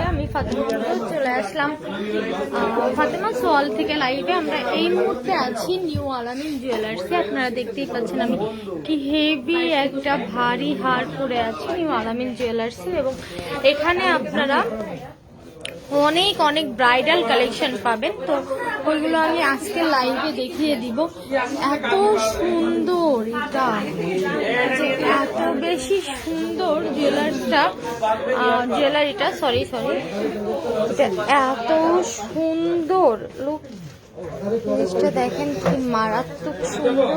আমি ফাতেমা চলে আসলাম ফাতেমা সোয়াল থেকে লাইভে। আমরা এই মুহূর্তে আছি নিউ আলামিন জুয়েলার্সে। আপনারা দেখতেই পাচ্ছেন আমি কি হেভি একটা ভারী হার পরে আছি নিউ আলামিন জুয়েলার্সে, এবং এখানে আপনারা অনেক অনেক ব্রাইডাল কালেকশন পাবেন। তো ওইগুলো আমি আজকে লাইভে দেখিয়ে দিব। এত সুন্দর এটা, এত বেশি সুন্দর জুয়েলারিটা সরি এত সুন্দর লুক। জিনিসটা দেখেন কি মারাত্মক সুন্দর।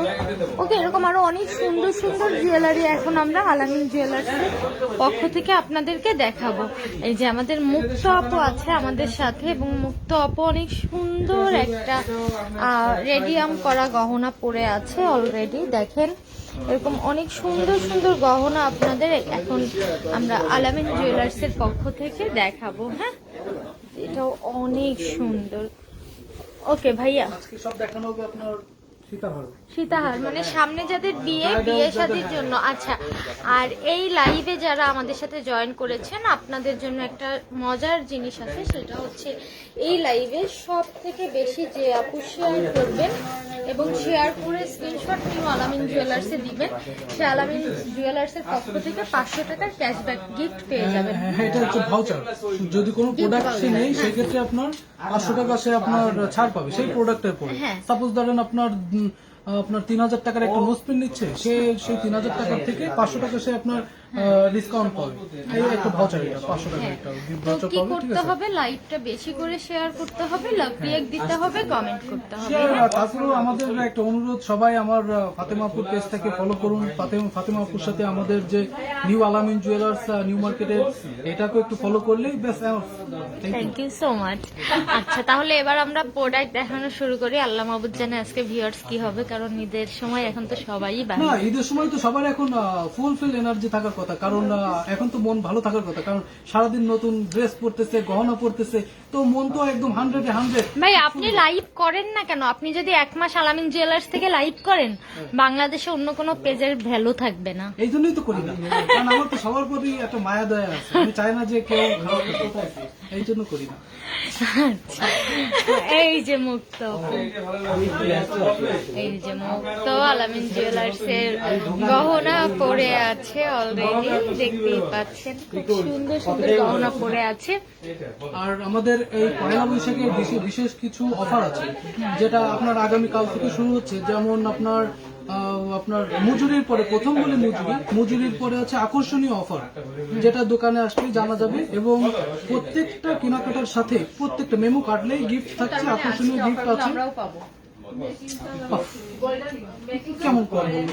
ওকে, এরকম আরো অনেক সুন্দর সুন্দর জুয়েলারি এখন আমরা আলামিন জুয়েলার্সের পক্ষ থেকে আপনাদেরকে দেখাবো। এই যে আমাদের মুক্ত আপু আছে আমাদের সাথে, এবং মুক্ত আপু অনেক সুন্দর একটা রেডিয়াম করা গহনা পরে আছে অলরেডি। দেখেন এরকম অনেক সুন্দর সুন্দর গহনা আপনাদের এখন আমরা আলামিন জুয়েলার্সের পক্ষ থেকে দেখাবো। হ্যাঁ, এটাও অনেক সুন্দর। ওকে ভাইয়া, সব দেখানো হবে আপনার সীতাহার মানে সামনে যাদের বিয়ে শাদীর জন্য। আচ্ছা, আর এই লাইভে যারা আমাদের সাথে জয়েন করেছেন আপনাদের জন্য একটা মজার জিনিস আছে, সেটা হচ্ছে এই লাইভে সব থেকে বেশি যে আপু শেয়ার করবেন এবং শেয়ার করে স্ক্রিনশট নিউ আলামিন জুয়েলার্সে দিবেন, সে আলামিন জুয়েলার্সের পক্ষ থেকে 500 টাকার ক্যাশব্যাক গিফট পেয়ে যাবেন। এটা হচ্ছে ভাউচার। যদি কোনো প্রোডাক্ট সে নেই সেক্ষেত্রে আপনার 500 টাকা সে আপনার ছাড় পাবে সেই প্রোডাক্টের পরে। সাপোজ ধরেন আপনার 3000 টাকার একটা নোজপিন নিচ্ছে, সেই 3000 টাকার থেকে 500 টাকা সে আপনার ডিসকাউন্ট পাবে। এই একটা ভাউচার, এটা 500 টাকার একটা গিফট ভাউচার পাবে। কি করতে হবে? লাইভটা বেশি করে শেয়ার করতে হবে, লাভ রিঅ্যাক্ট দিতে হবে, কমেন্ট করতে হবে। তারপরেও আমাদের একটা অনুরোধ, সবাই আমার ফাতেমা আপুর পেজ থেকে ফলো করুন। ফাতেমা আপুর সাথে আমাদের যে নিউ আলামিন জুয়েলার্স নিউ মার্কেটের, এটাকে একটু ফলো করলেই বেশ। Thank you so much. আচ্ছা, তাহলে এবার আমরা প্রোডাক্ট দেখানো শুরু করি। আল্লাহ মাহবুব জানে আজকে ভিউয়ার্স কি হবে, কারণ ঈদের সময় এখন তো সবাই না, ঈদের সময় তো সবার এখন ফুলফিল এনার্জি থাকার কথা, কারণ এখন তো মন ভালো থাকার কথা, কারণ সারাদিন নতুন ড্রেস পরতেছে, গহনা পরতেছে, তো মন তো একদম 100-100। ভাই, আপনি লাইভ করেন না কেন? আপনি যদি 1 মাস আলামিন জুয়েলার্স থেকে লাইভ করেন, বাংলাদেশে অন্য কোনো পেজের ভ্যালু থাকবে না। এই জন্যই তো করি না, কারণ আমার তো সবার প্রতি একটা মায়া দয়া আছে। আমি চাই না যে কেউ খারাপ করতে, এই জন্য করি না। এই যে মুক্ত, এই যে মুক্ত আলামিন জুয়েলার্স এর গহনা পরে আছে অলরেডি, দেখতেই পাচ্ছেন খুব সুন্দর সুন্দর গহনা পরে আছে। আর আমাদের এই পয়লা বৈশাখে বিশেষ কিছু অফার আছে, যেটা আপনার আগামীকাল থেকে শুরু হচ্ছে। যেমন আপনার মজুরির পরে, প্রথম বলে মজুরির পরে আছে আকর্ষণীয় অফার, যেটা দোকানে আসলে জানা যাবে। এবং প্রত্যেকটা কেনাকাটার সাথে প্রত্যেকটা মেমো কাটলেই গিফট থাকছে, আকর্ষণীয় গিফট আছে। কেমন করবেন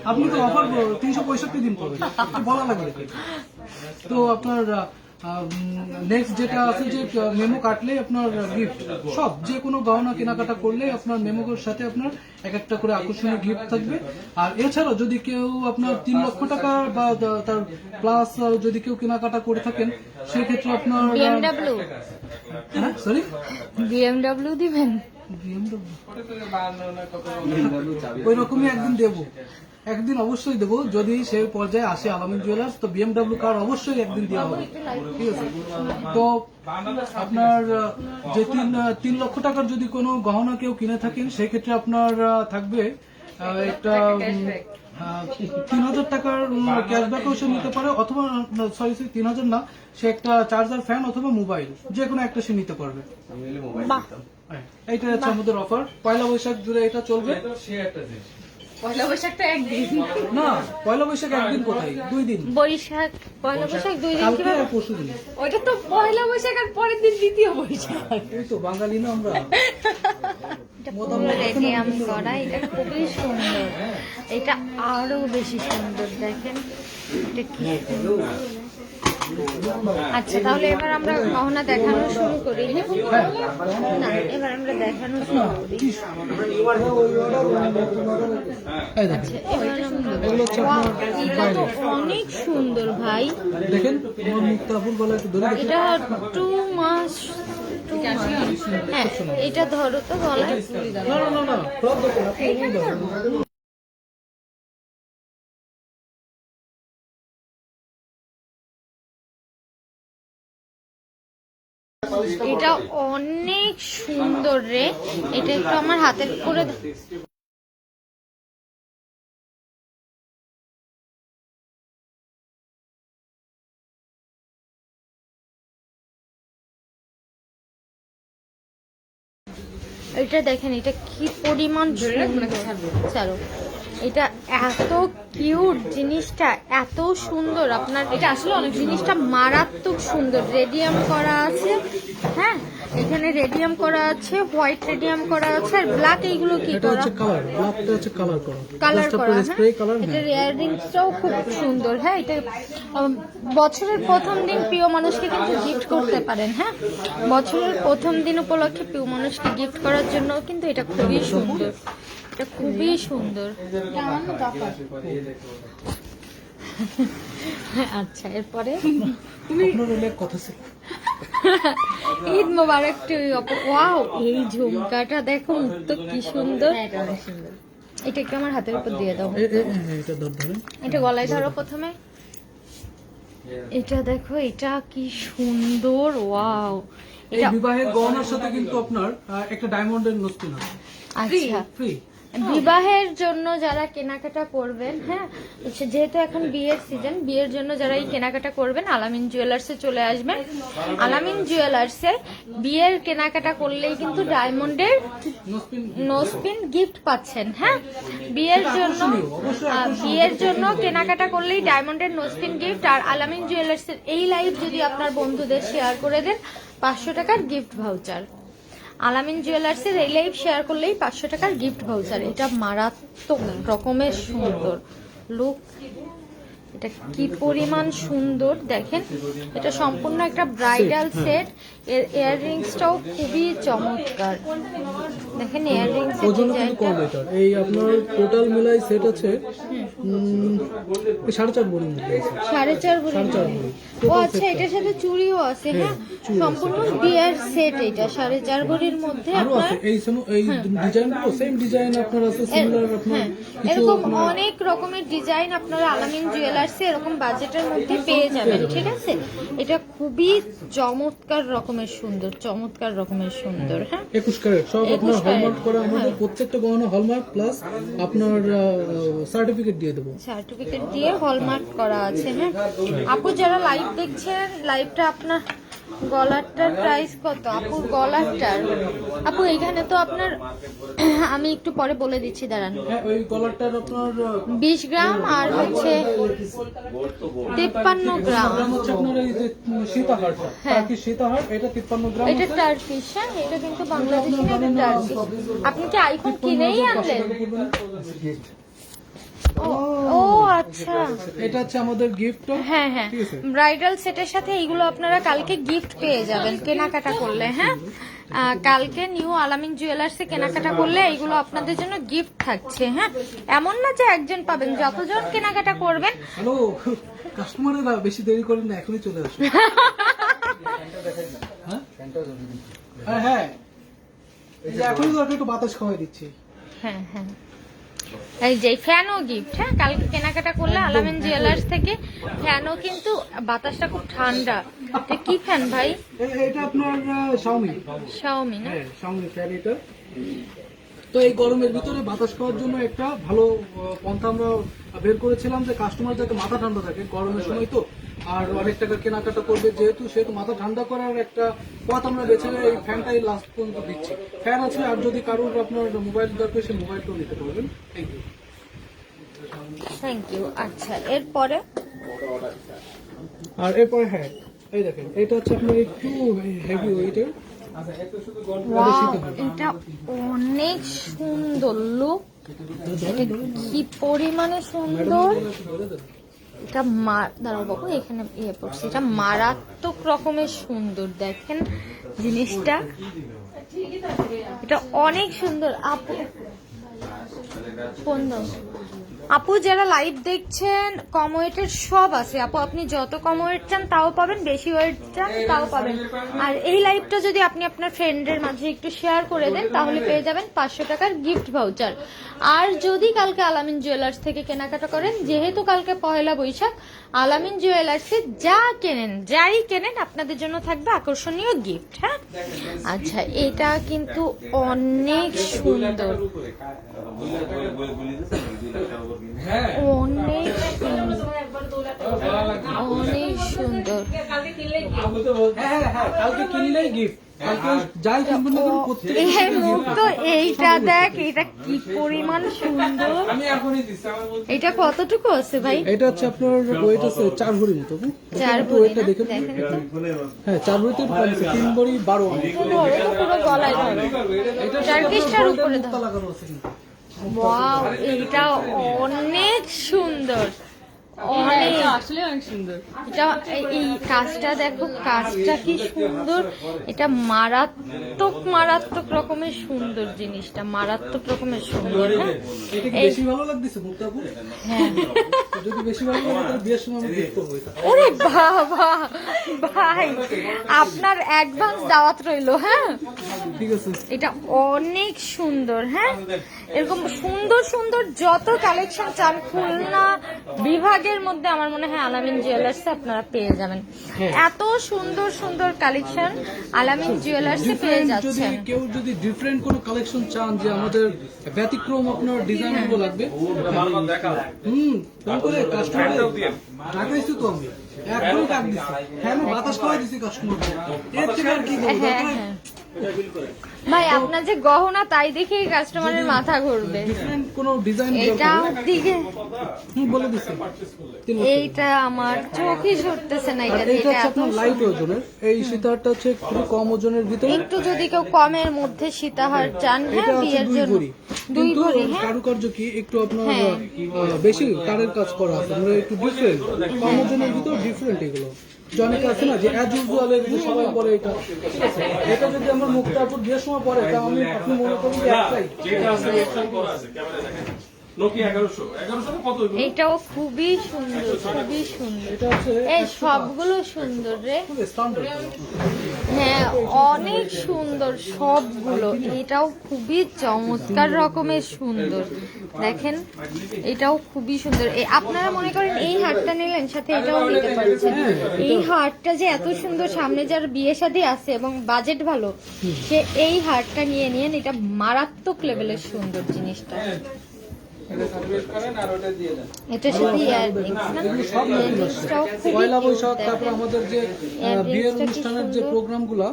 আপনি? তো অফার 365 দিন পাবেন, বলা লাগবে। তো আপনার নেক্সট যেটা আছে, যে মেমো কাটলে আপনার গিফট, সব যে কোনো গহনা কেনাকাটা করলে আপনার মেমোর সাথে আপনার একটা করে আকর্ষণীয় গিফট থাকবে। আর এছাড়াও যদি কেউ আপনার 3 লক্ষ টাকা বা তার প্লাস যদি কেউ কেনাকাটা করে থাকেন, সেক্ষেত্রে আপনার বিএমডব্লিউ দিবেন। ওই রকমই একদিন দেবো, একদিন অবশ্যই দেবো। যদি সেই পর্যায়ে আসে আলামিন জুয়েলার্স, তো বিএমডব্লিউ কার অবশ্যই একদিন দেওয়া হবে, ঠিক আছে? তো আপনার যে 3 লক্ষ টাকার যদি কোনো গহনা কেউ কিনে থাকেন, সেক্ষেত্রে আপনার থাকবে একটা 3000 টাকার ক্যাশব্যাকও সে নিতে পারে, অথবা 3000 না, সে একটা চার্জার, ফ্যান অথবা মোবাইল যে কোনো একটা সে নিতে পারবে। এইটা হচ্ছে আমাদের অফার। পয়লা বৈশাখ জুড়ে এটা চলবে। পয়লা বৈশাখ তো একদিন না, পয়লা বৈশাখ একদিন কোথায়, 2 দিন। বৈশাখ, পয়লা বৈশাখ 2 দিন, কালকে আর পরশু দিন। ওইটা তো পয়লা বৈশাখ আর পরের দিন দ্বিতীয় বৈশাখ। এই তো বাঙালি না আমরা। রেডিয়াম করা, এটা খুবই সুন্দর, এটা আরো বেশি সুন্দর। দেখেন এটা কি সুন্দর। আচ্ছা, তাহলে এবার আমরা গহনা দেখানো শুরু করি। না, এবার আমরা দেখানো শুরু করি। আচ্ছা, এবার এটা তো অনেক সুন্দর ভাই। দেখেন মুক্তাপুর গলা একটু ধরে, এটা 2 মাস হ্যাঁ এটা ধরো তো গলায়। না না না না, ফ্রক দেখুন আপনি এমনি ধরেন। এটা অনেক সুন্দর রে, এটা একটু আমার হাতের করে এটা দেখেন, এটা কি পরিমাণ ছাড়ো, এটা এত কিউট জিনিসটা, এত সুন্দর। আপনার এটা আসলে অনেক জিনিসটা মারাত্মক সুন্দর, রেডিয়াম করা আছে। হ্যাঁ এখানে রেডিয়াম করা আছে, হোয়াইট রেডিয়াম করা আছে, আর ব্ল্যাক। এইগুলো কি এটা করা? হচ্ছে কালার, ব্ল্যাকটা হচ্ছে কালার করা, কালার জাস্ট করা। আপনার স্প্রে কালার। এটা ইয়াররিংসটাও খুব সুন্দর। হ্যাঁ এটা বছরের প্রথম দিন প্রিয় মানুষকে কিন্তু গিফট করতে পারেন। হ্যাঁ বছরের প্রথম দিন উপলক্ষে প্রিয় মানুষকে গিফট করার জন্য কিন্তু এটা খুবই সুন্দর, এটা খুবই সুন্দর। আচ্ছা এরপরে আপনার অনেক কথা ছিল। ঈদ মোবারক টু ইউ। ওয়াও এই ঝুমকাটা দেখো তো কি সুন্দর, এটা একটু আমার হাতের উপর দিয়ে দাও। এটা ধরেন, এটা গলায় ধরো প্রথমে। এটা দেখো, এটা কি সুন্দর। ওয়াও এই বিবাহের গহনার সাথে কিন্তু আপনার একটা ডায়মন্ডের নস্তিন আছে, আচ্ছা ফ্রি। বিবাহের জন্য যারা কেনাকাটা করবেন, হ্যাঁ যেহেতু এখন বিয়ের সিজন, বিয়ের জন্য যারা এই কেনাকাটা করবেন আলামিন জুয়েলার্সে চলে আসবেন। আলামিন জুয়েলার্সে বিয়ের কেনাকাটা করলেই কিন্তু ডায়মন্ডের নোসপিন গিফট পাচ্ছেন। হ্যাঁ বিয়ের জন্য কেনাকাটা করলেই ডায়মন্ডের নোসপিন গিফট। আর আলামিন জুয়েলার্সের এই লাইভ যদি আপনার বন্ধুদের শেয়ার করে দেন 500 টাকার গিফট ভাউচার। আলামিন জুয়েলার্সের এই লাইভ শেয়ার করলেই 500 টাকার গিফট ভাউচার। এটা মারাত্মক রকমের সুন্দর লুক, এটা কি পরিমাণ সুন্দর দেখেন। এটা সম্পূর্ণ একটা ব্রাইডাল সেট, এর ইয়াররিংসটাও খুবই চমৎকার। দেখেন ইয়াররিংস ওজন কিন্তু কম। এটা এই আপনার টোটাল মিলাই সেট আছে 4.5 ভরির মধ্যে আছে, 4.5 ভরি। ও আচ্ছা এটার সাথে চুড়িও আছে। হ্যাঁ সম্পূর্ণ বিয়ার সেট, এটা 4.5 ভরির মধ্যে আরো আপনার আছে। এই ডিজাইনগুলো সেম ডিজাইন আপনার আছে, সিমিলার আপনার কিছু এরকম অনেক রকমের ডিজাইন আপনারা আলামিন জুয়েলার্সে এরকম বাজেটের মধ্যে পেয়ে যাবেন। ঠিক আছে এটা খুবই চমৎকার রকমের সুন্দর, চমৎকার রকমের সুন্দর। হ্যাঁ 21 ক্যারেট সব আপনার হলমার্ক করা। আমাদের প্রত্যেকটা গহনা হলমার্ক প্লাস আপনার সার্টিফিকেট দিয়ে দেবো, সার্টিফিকেট দিয়ে হলমার্ক করা আছে। হ্যাঁ আপু যারা লাইভ দেখছেন, লাইভটা আপনার গলারটার প্রাইস কত? আপুর গলারটার, আপু এখানে তো আপনার আমি একটু পরে বলে দিচ্ছি, দাঁড়ান। হ্যাঁ ওই গলারটার আপনার 20 গ্রাম আর হচ্ছে 53 গ্রাম। হচ্ছে আপনার এই যে সীতাহারটা, টার্কি সীতাহার, এটা 53 গ্রাম। এটা টার্কিশ। হ্যাঁ এটা কিন্তু বাংলাদেশি না, এটা টার্কিশ। আপনি কি আইফোন কিনেই আনলেন? ও আচ্ছা এটা হচ্ছে আমাদের গিফট। হ্যাঁ হ্যাঁ ব্রাইডাল সেটের সাথে এইগুলো আপনারা কালকে গিফট পেয়ে যাবেন কেনাকাটা করলে। হ্যাঁ কালকে নিউ আলামিন জুয়েলার্সে কেনাকাটা করলে এইগুলো আপনাদের জন্য গিফট থাকছে। হ্যাঁ এমন না যে একজন পাবেন, যতজন কেনাকাটা করবেন। হ্যালো কাস্টমারেরা বেশি দেরি করেন না, এখনই চলে আসুন। হ্যাঁ হ্যাঁ এই যে এখনই তো একটু বাতাস খাওয়াই দিচ্ছি। হ্যাঁ হ্যাঁ এই যে ফ্যানও গিফট। হ্যাঁ কালকে কেনাকাটা করলে আলামিন জুয়েলার্স থেকে ফ্যানও কিন্তু, বাতাসটা খুব ঠান্ডা। এটা কি ফ্যান ভাই? এটা আপনার শাওমি না? হ্যাঁ শাওমি ফ্যান এটা। তো এই গরমের ভিতরে বাতাস খাওয়ার জন্য একটা ভালো পন্থা আমরা বের করেছিলাম, যে কাস্টমার যাতে মাথা ঠান্ডা থাকে গরমের সময়, তো আর অনেক টাকা কেনাকাটা করবে যেহেতু, সেহেতু মাথা ঠান্ডা করার একটা পথ আমরা বেছে এই ফ্যানটাই লাস্ট পর্যন্ত দিচ্ছি। ফ্যান আছে, আর যদি কারোর আপনার মোবাইল দরকার সে মোবাইলটাও নিতে পারবেন। Thank you. Thank you. আচ্ছা এরপরে আর এরপরে হ্যাঁ এই দেখেন, এটা হচ্ছে আপনার একটু হেভি ওয়েটের। এটা অনেক সুন্দর লুক, এটা কি পরিমাণে সুন্দর। এটা দাঁড়াও বাবু, এখানে ইয়ে পড়ছে, এটা মারাত্মক রকমের সুন্দর। দেখেন জিনিসটা, এটা অনেক সুন্দর। আপু ফোন দাও। আপু যারা লাইভ দেখছেন কম ওয়েটের সব আছে আপু, আপনি যত কম ওয়েট চান তাও পাবেন, বেশি ওয়েট চান তাও পাবেন। আর এই লাইভটা যদি আপনি আপনার ফ্রেন্ডের মাঝে একটু শেয়ার করে দেন তাহলে পেয়ে যাবেন 500 টাকার গিফট ভাউচার। আর যদি কালকে আলামিন জুয়েলার্স থেকে কেনাকাটা করেন, যেহেতু কালকে পয়লা বৈশাখ, আলামিন জুয়েলার্সে যা কেনেন, যাই কেনেন আপনাদের জন্য থাকবে আকর্ষণীয় গিফট। হ্যাঁ, আচ্ছা এটা কিন্তু অনেক সুন্দর, অনেক অনেক সুন্দর। হ্যাঁ, কালকে কিনলেই গিফট, কালকে যাই কিনবেন না কেন প্রত্যেকটা এই মুখ তো এইটা দেখ, এটা কি পরিমাণ সুন্দর। এটা কতটুকু আছে ভাই? এটা হচ্ছে আপনার ওয়েট আছে 4 ভরির মতো। 4 ভরি ওয়েটটা না? দেখেন। দেখেন তো। হ্যাঁ 4 ভরিতে কম আছে, 3 ভরি 12 আনা। ধরো তো পুরো গলায় ধরো। এটা টার্কিশটার উপরে ধরো। লাগানো আছে কিন্তু। ওয়াও, এটা অনেক সুন্দর, অনেক আসলে অনেক সুন্দর। এটা এই কাজটা দেখো, কাজটা কি সুন্দর। এটা মারাত্মক মারাত্মক রকমের সুন্দর, জিনিসটা মারাত্মক রকমের সুন্দর। হ্যাঁ এটা কি এই বেশি ভালো লাগতেছে মুক্তাপু? হ্যাঁ। যদি বেশি ভালো লাগে তাহলে বিয়ের সময় আমি গিফট করব এটা। ওরে বাবা ভাই, আপনার অ্যাডভান্স দাওয়াত রইলো। হ্যাঁ ঠিক আছে। এটা অনেক সুন্দর। হ্যাঁ, এরকম সুন্দর সুন্দর যত কালেকশন চান খুলনা বিভাগের মধ্যে আমার মনে হয় আলামিন জুয়েলার্সে আপনারা পেয়ে যাবেন। এত সুন্দর সুন্দর কালেকশন আলামিন জুয়েলার্সে পেয়ে যদি যাচ্ছেন। কেউ যদি ডিফারেন্ট কোনো কালেকশন চান, যে আমাদের ব্যতিক্রম আপনার ডিজাইন গুলো লাগবে, ফোন করে কাস্টমার ডাকাইছি তো আমি একদম ডাক দিচ্ছি। হ্যাঁ আমি বাতাস করে দিচ্ছি কাস্টমার, এর থেকে আর কি বলবো। হ্যাঁ হ্যাঁ ভাই, আপনার যে গহনা তাই দেখেই কাস্টমারের মাথা ঘুরবে। ডিফারেন্ট কোনো ডিজাইন এটা দিকে বলে দিচ্ছি। এইটা আমার চোখে ঝরতেছে না। আর এটা এটা হচ্ছে এত আপনার লাইট ওজনের, এই সীতাহারটা হচ্ছে খুবই কম ওজনের ভিতরে। একটু যদি কেউ কমের মধ্যে সীতাহার চান, এটা হ্যাঁ হচ্ছে বিয়ের 2 জন্য ভরি, 2 কিন্তু ভরি। হ্যাঁ কারুকার্য কি একটু আপনার হ্যাঁ। বেশি তারের কাজ করা আছে, মানে একটু ডিফারেন্ট, কম ওজনের ভিতর ডিফারেন্ট এগুলো। যে অনেকে আছে না যে অ্যাজ ইউজুয়াল এগুলো সবাই পরে, এটা ঠিক আছে। এটা যদি আমরা মুক্তাপুর বিয়ের সময় পরে, তা আমি আপনি মনে করুন যে একটাই। এটাও খুবই সুন্দর, খুবই সুন্দর। এটা হচ্ছে এই সবগুলো সুন্দর রে। খুব স্ট্যান্ডার্ড। হ্যাঁ অনেক সুন্দর সবগুলো। এটাও খুবই চমৎকার রকমের সুন্দর, দেখেন এটাও খুবই সুন্দর। আপনারা মনে করেন এই হারটা নিলেন, সাথে এটাও নিতে পারছেন। এই হারটা যে এত সুন্দর, সামনে যার বিয়ে শাদী আছে এবং বাজেট ভালো, সে এই হারটা নিয়ে নিন। এটা মারাত্মক লেভেলের সুন্দর জিনিসটা। এটা শুধু ইয়াররিংস না, সব নতুন আসছে। ইয়াররিংসটাও খুবই পয়লা cute, বৈশাখ, তারপর দেখেন। আমাদের যে বিয়ের অনুষ্ঠানের যে প্রোগ্রামগুলো,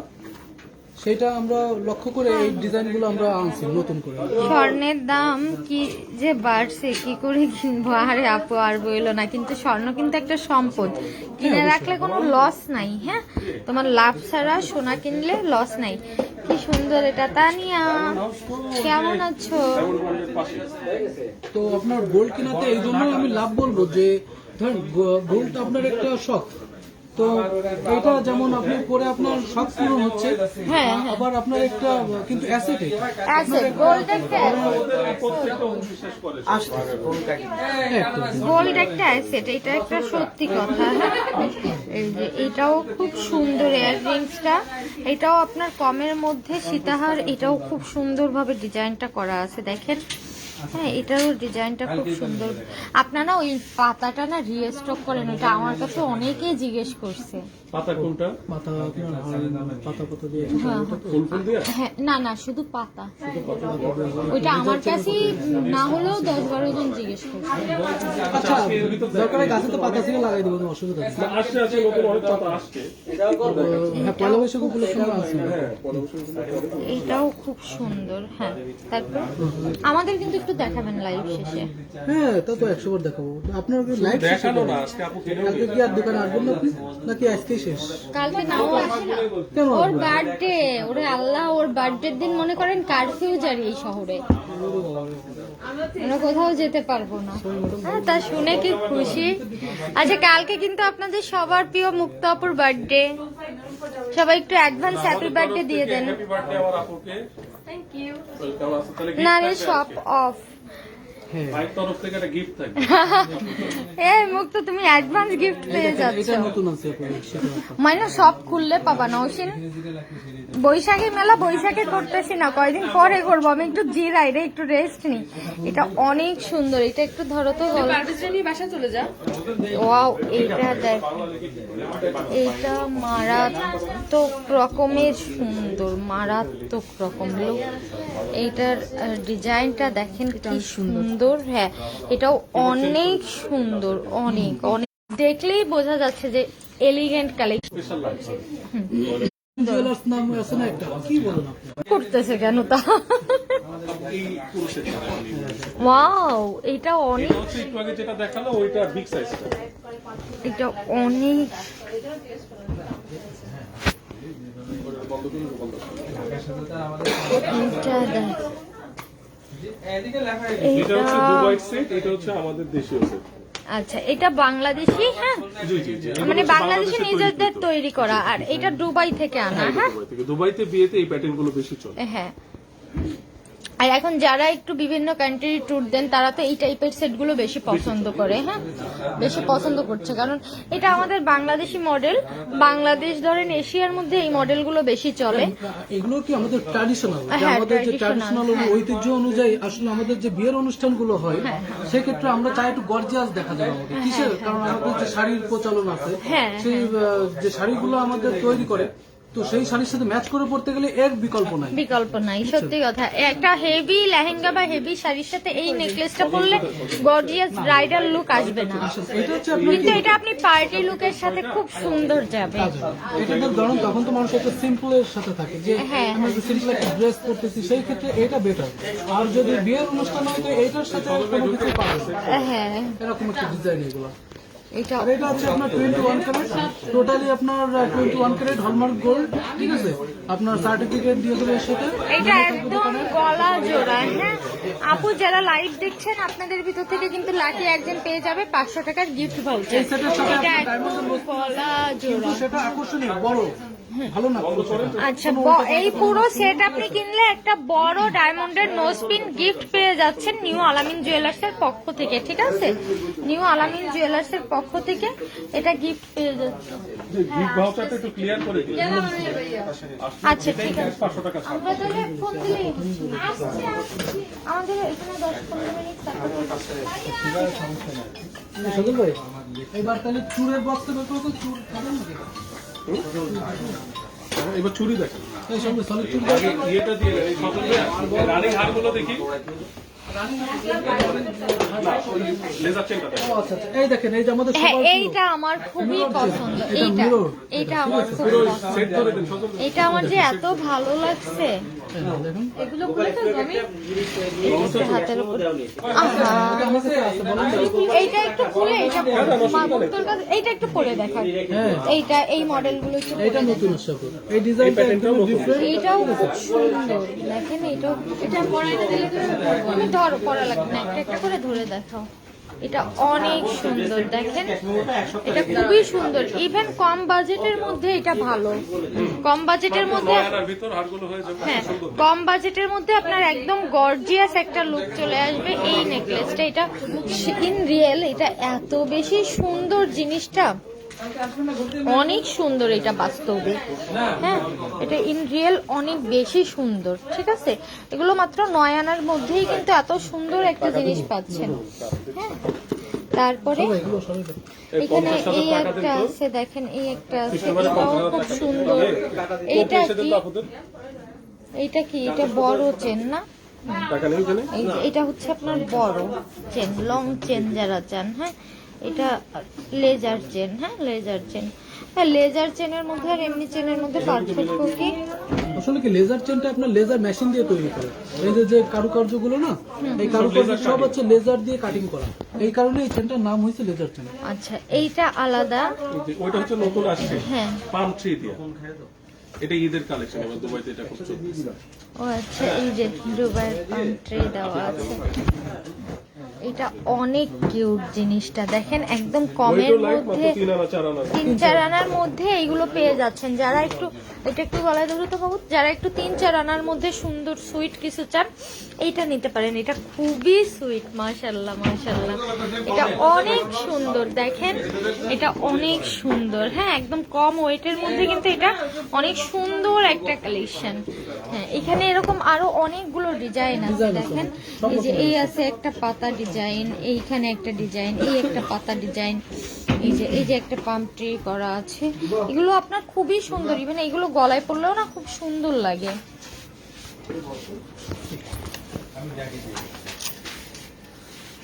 সেটা আমরা লক্ষ্য করে এই ডিজাইনগুলো আমরা আনছি নতুন করে। স্বর্ণের দাম কি যে বাড়ছে, কি করে কিনবো? আরে আপু আর বইলো না, কিন্তু স্বর্ণ কিন্তু একটা সম্পদ, কিনে রাখলে কোনো লস নাই। হ্যাঁ, তোমার লাভ ছাড়া সোনা কিনলে লস নাই। কি সুন্দর এটা। তানিয়া কেমন আছো? তো আপনার গোল্ড কিনাতে এই জন্যই আমি লাভ বলবো যে ধরেন গোল্ড আপনার একটা শখ, তো এটা যেমন আপনি পরে আপনার শখ পূরণ হচ্ছে, হ্যাঁ আবার আপনার একটা কিন্তু অ্যাসেট, গোল্ড একটা গোল্ড একটা অ্যাসেট, এটা একটা সত্যি কথা। এই যে এটাও খুব সুন্দর ইয়াররিংসটা, এটাও আপনার কমের মধ্যে সীতাহার। এটাও খুব সুন্দরভাবে ডিজাইনটা করা আছে, দেখেন। হ্যাঁ, এটারও ডিজাইনটা খুব সুন্দর। আপনারা ওই পাতাটা না রিস্টক করেন, ওটা আমার কাছে অনেকেই জিজ্ঞেস করছে। পাতা কোনটা? পাতা আপনার পাতা পাতা দিয়ে হ্যাঁ না না, শুধু পাতা। ওইটা আমার কাছে না হলেও 10-12 জন জিজ্ঞেস করছে। আচ্ছা, দরকার গাছে তো পাতা ছিল লাগাই দেবো, অসুবিধা নেই। আসছে আসছে নতুন অনেক পাতা আসছে। হ্যাঁ পয়লা বৈশাখ উপলক্ষে আছে। এটাও খুব সুন্দর। হ্যাঁ, তারপর আমাদের কিন্তু একটু দেখাবেন লাইভ শেষে। হ্যাঁ তা তো 100 বার দেখাবো। আপনার লাইভ দেখানো না আজকে আপু কিনে কালকে কি আর দোকানে আসবেন না আপনি, নাকি আজকেই শেষ? কালকে নাও আসে না, কেন ওর আসবেন? বার্থডে। ওরে আল্লাহ, ওর বার্থডের দিন মনে করেন কারফিউ জারি এই শহরে, আমরা কোথাও যেতে পারবো না। হ্যাঁ, তা শুনে কি খুশি। আচ্ছা, কালকে কিন্তু আপনাদের সবার প্রিয় মুক্তাপুর বার্থডে, সবাই একটু অ্যাডভান্স হ্যাপি বার্থডে দিয়ে দেন। হ্যাপি বার্থডে আমার আপুকে। Thank you. ওয়েলকাম। আসলে না রে, শপ অফ। হ্যাঁ ভাইয়ের তরফ থেকে একটা গিফট থাকবে। এই মুখ তো তুমি অ্যাডভান্স গিফট পেয়ে যাচ্ছ। এটা নতুন আছে আপনার সেটা মানে সব খুললে পাবা নওশিন। বৈশাখী মেলা বৈশাখে করতেছি না, কয়দিন পরে করবো। আমি একটু জিরাই রে, একটু রেস্ট নি। এটা অনেক সুন্দর, এটা একটু ধরো তো গলা। বাসা চলে যা। ওয়াও, এইটা দেখ, এইটা মারাত্মক রকমের সুন্দর, মারাত্মক রকম লোক। এইটার ডিজাইনটা দেখেন কি সুন্দর। হ্যাঁ, এটাও অনেক সুন্দর, অনেক অনেক, দেখলেই বোঝা যাচ্ছে যে এলিগেন্ট কালেকশন। স্পেশাল লাগছে। জুয়েলার্স নাম আছে না একটা, কি বলেন আপনি? করতেছে কেন তা? এই পুরুষের ওয়াও, এটা অনেক, এটা হচ্ছে একটু আগে যেটা দেখালো ওইটা বিগ সাইজটা। এটা অনেক, এটা দেখ, এটা হচ্ছে এটা দুবাই সেট, এটা হচ্ছে আমাদের দেশীয় সেট। আচ্ছা, এটা বাংলাদেশি। হ্যাঁ, জি জি জি। এটা মানে হচ্ছে বাংলাদেশি বাংলাদেশে নিজেদের তৈরি তৈরি করা, আর এটা দুবাই থেকে আনা। হ্যাঁ দুবাই থেকে। দুবাইতে বিয়েতে এই প্যাটার্ন গুলো বেশি চলে। হ্যাঁ, আর এখন যারা একটু বিভিন্ন কান্ট্রি ট্যুর দেন তারা তো এই টাইপের সেটগুলো বেশি পছন্দ করে। হ্যাঁ, বেশি পছন্দ করছে, কারণ এটা আমাদের বাংলাদেশি মডেল। বাংলাদেশ ধরেন এশিয়ার মধ্যে এই মডেলগুলো বেশি চলে। এগুলো কি আমাদের ট্র্যাডিশনাল, হ্যাঁ, আমাদের যে traditional, ট্র্যাডিশনাল হ্যাঁ। ঐতিহ্য অনুযায়ী আসলে আমাদের যে বিয়ের অনুষ্ঠানগুলো হয় সেক্ষেত্রে আমরা চাই একটু গর্জিয়াস দেখা যায় আমাদের কিসের, কারণ আমাদের যে শাড়ির প্রচলন আছে হ্যাঁ, সেই যে শাড়িগুলো আমাদের তৈরি করে, তো সেই শাড়ির সাথে ম্যাচ করে পড়তে গেলে এর বিকল্প নাই। বিকল্প নাই, সত্যি কথা। একটা হেভি লেহেঙ্গা বা হেভি শাড়ির সাথে এই নেকলেসটা পরলে গর্জিয়াস ব্রাইডাল লুক আসবে না, এটা হচ্ছে আপনার কিন্তু এটা আপনি পার্টি লুকের সাথে খুব সুন্দর যাবে। এটা তো ধরুন তখন তো মানুষ একটা সিম্পলের সাথে থাকে, যে হ্যাঁ, আমরা যে সিম্পল একটা ড্রেস পরতেছি সেই ক্ষেত্রে এটা বেটার। আর যদি বিয়ের অনুষ্ঠান হয় তো এইটার সাথে কোনো কিছু পাবে না। হ্যাঁ, এরকম একটা ডিজাইন এগুলো। এটা আর এটা হচ্ছে আপনার 21 ক্যারেট, টোটালি আপনার 21 ক্যারেট হলমার্ক গোল্ড, ঠিক আছে। আপনার সার্টিফিকেট দিয়ে দেবে এর সাথে। এটা একদম গলা জোড়া। হ্যাঁ আপু, যারা লাইভ দেখছেন আপনাদের ভিতর থেকে কিন্তু লাকি একজন পেয়ে যাবে 500 টাকার গিফট ভাউচার। এই সেটের সাথে এটা আপনি একদম গলা কিন্তু জোড়া। সেটা আকর্ষণীয় বড়, ভালো না আচ্ছা, এই পুরো সেট আপনি কিনলে একটা বড় ডায়মন্ডের নোজপিন গিফট পেয়ে যাচ্ছেন নিউ আলামিন জুয়েলার্সের পক্ষ থেকে, ঠিক আছে। নিউ আলামিন জুয়েলার্সের পক্ষ থেকে এটা গিফট পেয়ে যাচ্ছে। গিফট ভাউচারটা একটু ক্লিয়ার করে দিন। আচ্ছা, ঠিক আছে। 500 টাকা ছাড়। আমরা তাহলে ফোন দিলেই আসছি। আমাদের এখানে 10-15 মিনিট সজল ভাই, এবার তাহলে চুরের বক্সে বের করে চুর খাবেন নাকি? এবার চুরি দেখেন। এই সঙ্গে সলিড চুর আগে ইয়েটা দিয়ে দেন, এই সজল রানিং হারগুলো দেখি। লেজার চেনটা দেখেন। আচ্ছা আচ্ছা, এই দেখেন, এই যে আমাদের হ্যাঁ, সবার এইটা আমার খুবই পছন্দ। এটা এইটা mirror। এইটা আমার খুব পছন্দ। সেট ধরে দেন সজল। এটা আমার যে এত ভালো লাগছে। দেখুন এগুলো খুলে ফেলবো আমি হাতের উপর। আহা, আমার কাছে আছে, বলেন না। এইটা একটু খুলে, এটা মাগুরটার কাছে, এইটা একটু পরে দেখা। হ্যাঁ, এইটা, এই মডেলগুলো একটু পরে এটা নতুন আসছে। এই ডিজাইনটা একদম ডিফারেন্ট। এইটাও খুব সুন্দর। দেখেন, এটাও, এটা পরাইতে দিলে তুমি ধরো, পরা লাগবে না, একটা একটা করে ধরে দেখাও। এটা অনেক সুন্দর, দেখেন এটা খুবই সুন্দর। ইভেন কম বাজেটের মধ্যে এটা ভালো। কম বাজেটের মধ্যে, নয়নার ভিতর হারগুলো হয়ে যাবে। হ্যাঁ, কম বাজেটের মধ্যে আপনার একদম গর্জিয়াস একটা লুক চলে আসবে এই নেকলেসটা। এটা ইন রিয়েল এটা এত বেশি সুন্দর, জিনিসটা অনেক সুন্দর। এটা বাস্তবে, হ্যাঁ, এটা ইন রিয়েল অনেক বেশি সুন্দর, ঠিক আছে। এগুলো মাত্র 9 আনার মধ্যেই কিন্তু এত সুন্দর একটা জিনিস পাচ্ছেন। হ্যাঁ, তারপরে এখানে এই একটা আছে, দেখেন এই একটা আছে, এটাও খুব সুন্দর। এইটা কি, এইটা কি, এটা বড় চেন না? টাকা নেই ওখানে। এটা হচ্ছে আপনার বড় চেন, লং চেন যারা চান। হ্যাঁ, এটা লেজার চেন। হ্যাঁ, লেজার চেন। হ্যাঁ, লেজার চেনের মধ্যে আর এমনি চেনের মধ্যে পার্থক্য কি? আসলে কি লেজার চেনটা আপনার লেজার মেশিন দিয়ে তৈরি করে। এই যে কারুকার্য গুলো না, এই কারুকার্য সব হচ্ছে লেজার দিয়ে কাটিং করা। এই কারণে এই চেনটার নাম হয়েছে লেজার চেন। আচ্ছা, এইটা আলাদা। ওইটা হচ্ছে নতুন আসছে, হ্যাঁ, পাম ট্রি দিয়ে। এটা ঈদের কালেকশন, এবার দুবাইতে এটা খুব চলছে। ও আচ্ছা, এই যে দুবাইয়ের পাম ট্রে দেওয়া আছে। এটা অনেক কিউট জিনিসটা, দেখেন একদম কমের ওইটাও লাইট মাত্র মধ্যে 3 আনা 4 আনা 3-4 আনার মধ্যে এইগুলো পেয়ে যাচ্ছেন। যারা একটু এটা একটু গলায় ধরো তো বাবু, যারা একটু 3-4 আনার মধ্যে সুন্দর সুইট কিছু চান এইটা নিতে পারেন। এটা খুবই সুইট, মাশাআল্লাহ মাশাআল্লাহ, এটা অনেক সুন্দর, দেখেন এটা অনেক সুন্দর। হ্যাঁ, একদম কম ওয়েটের মধ্যে কিন্তু এটা অনেক সুন্দর একটা কালেকশন। হ্যাঁ, এখানে এরকম আরো অনেকগুলো ডিজাইন আছে, দেখেন এই যে এই আছে একটা পাতা ডিজাইন, এইখানে একটা ডিজাইন, এই একটা পাতা ডিজাইন, এই যে একটা পাম ট্রি করা আছে। এগুলো আপনার খুবই সুন্দর, ইভেন এগুলো গলায় পরলেও না খুব সুন্দর লাগে।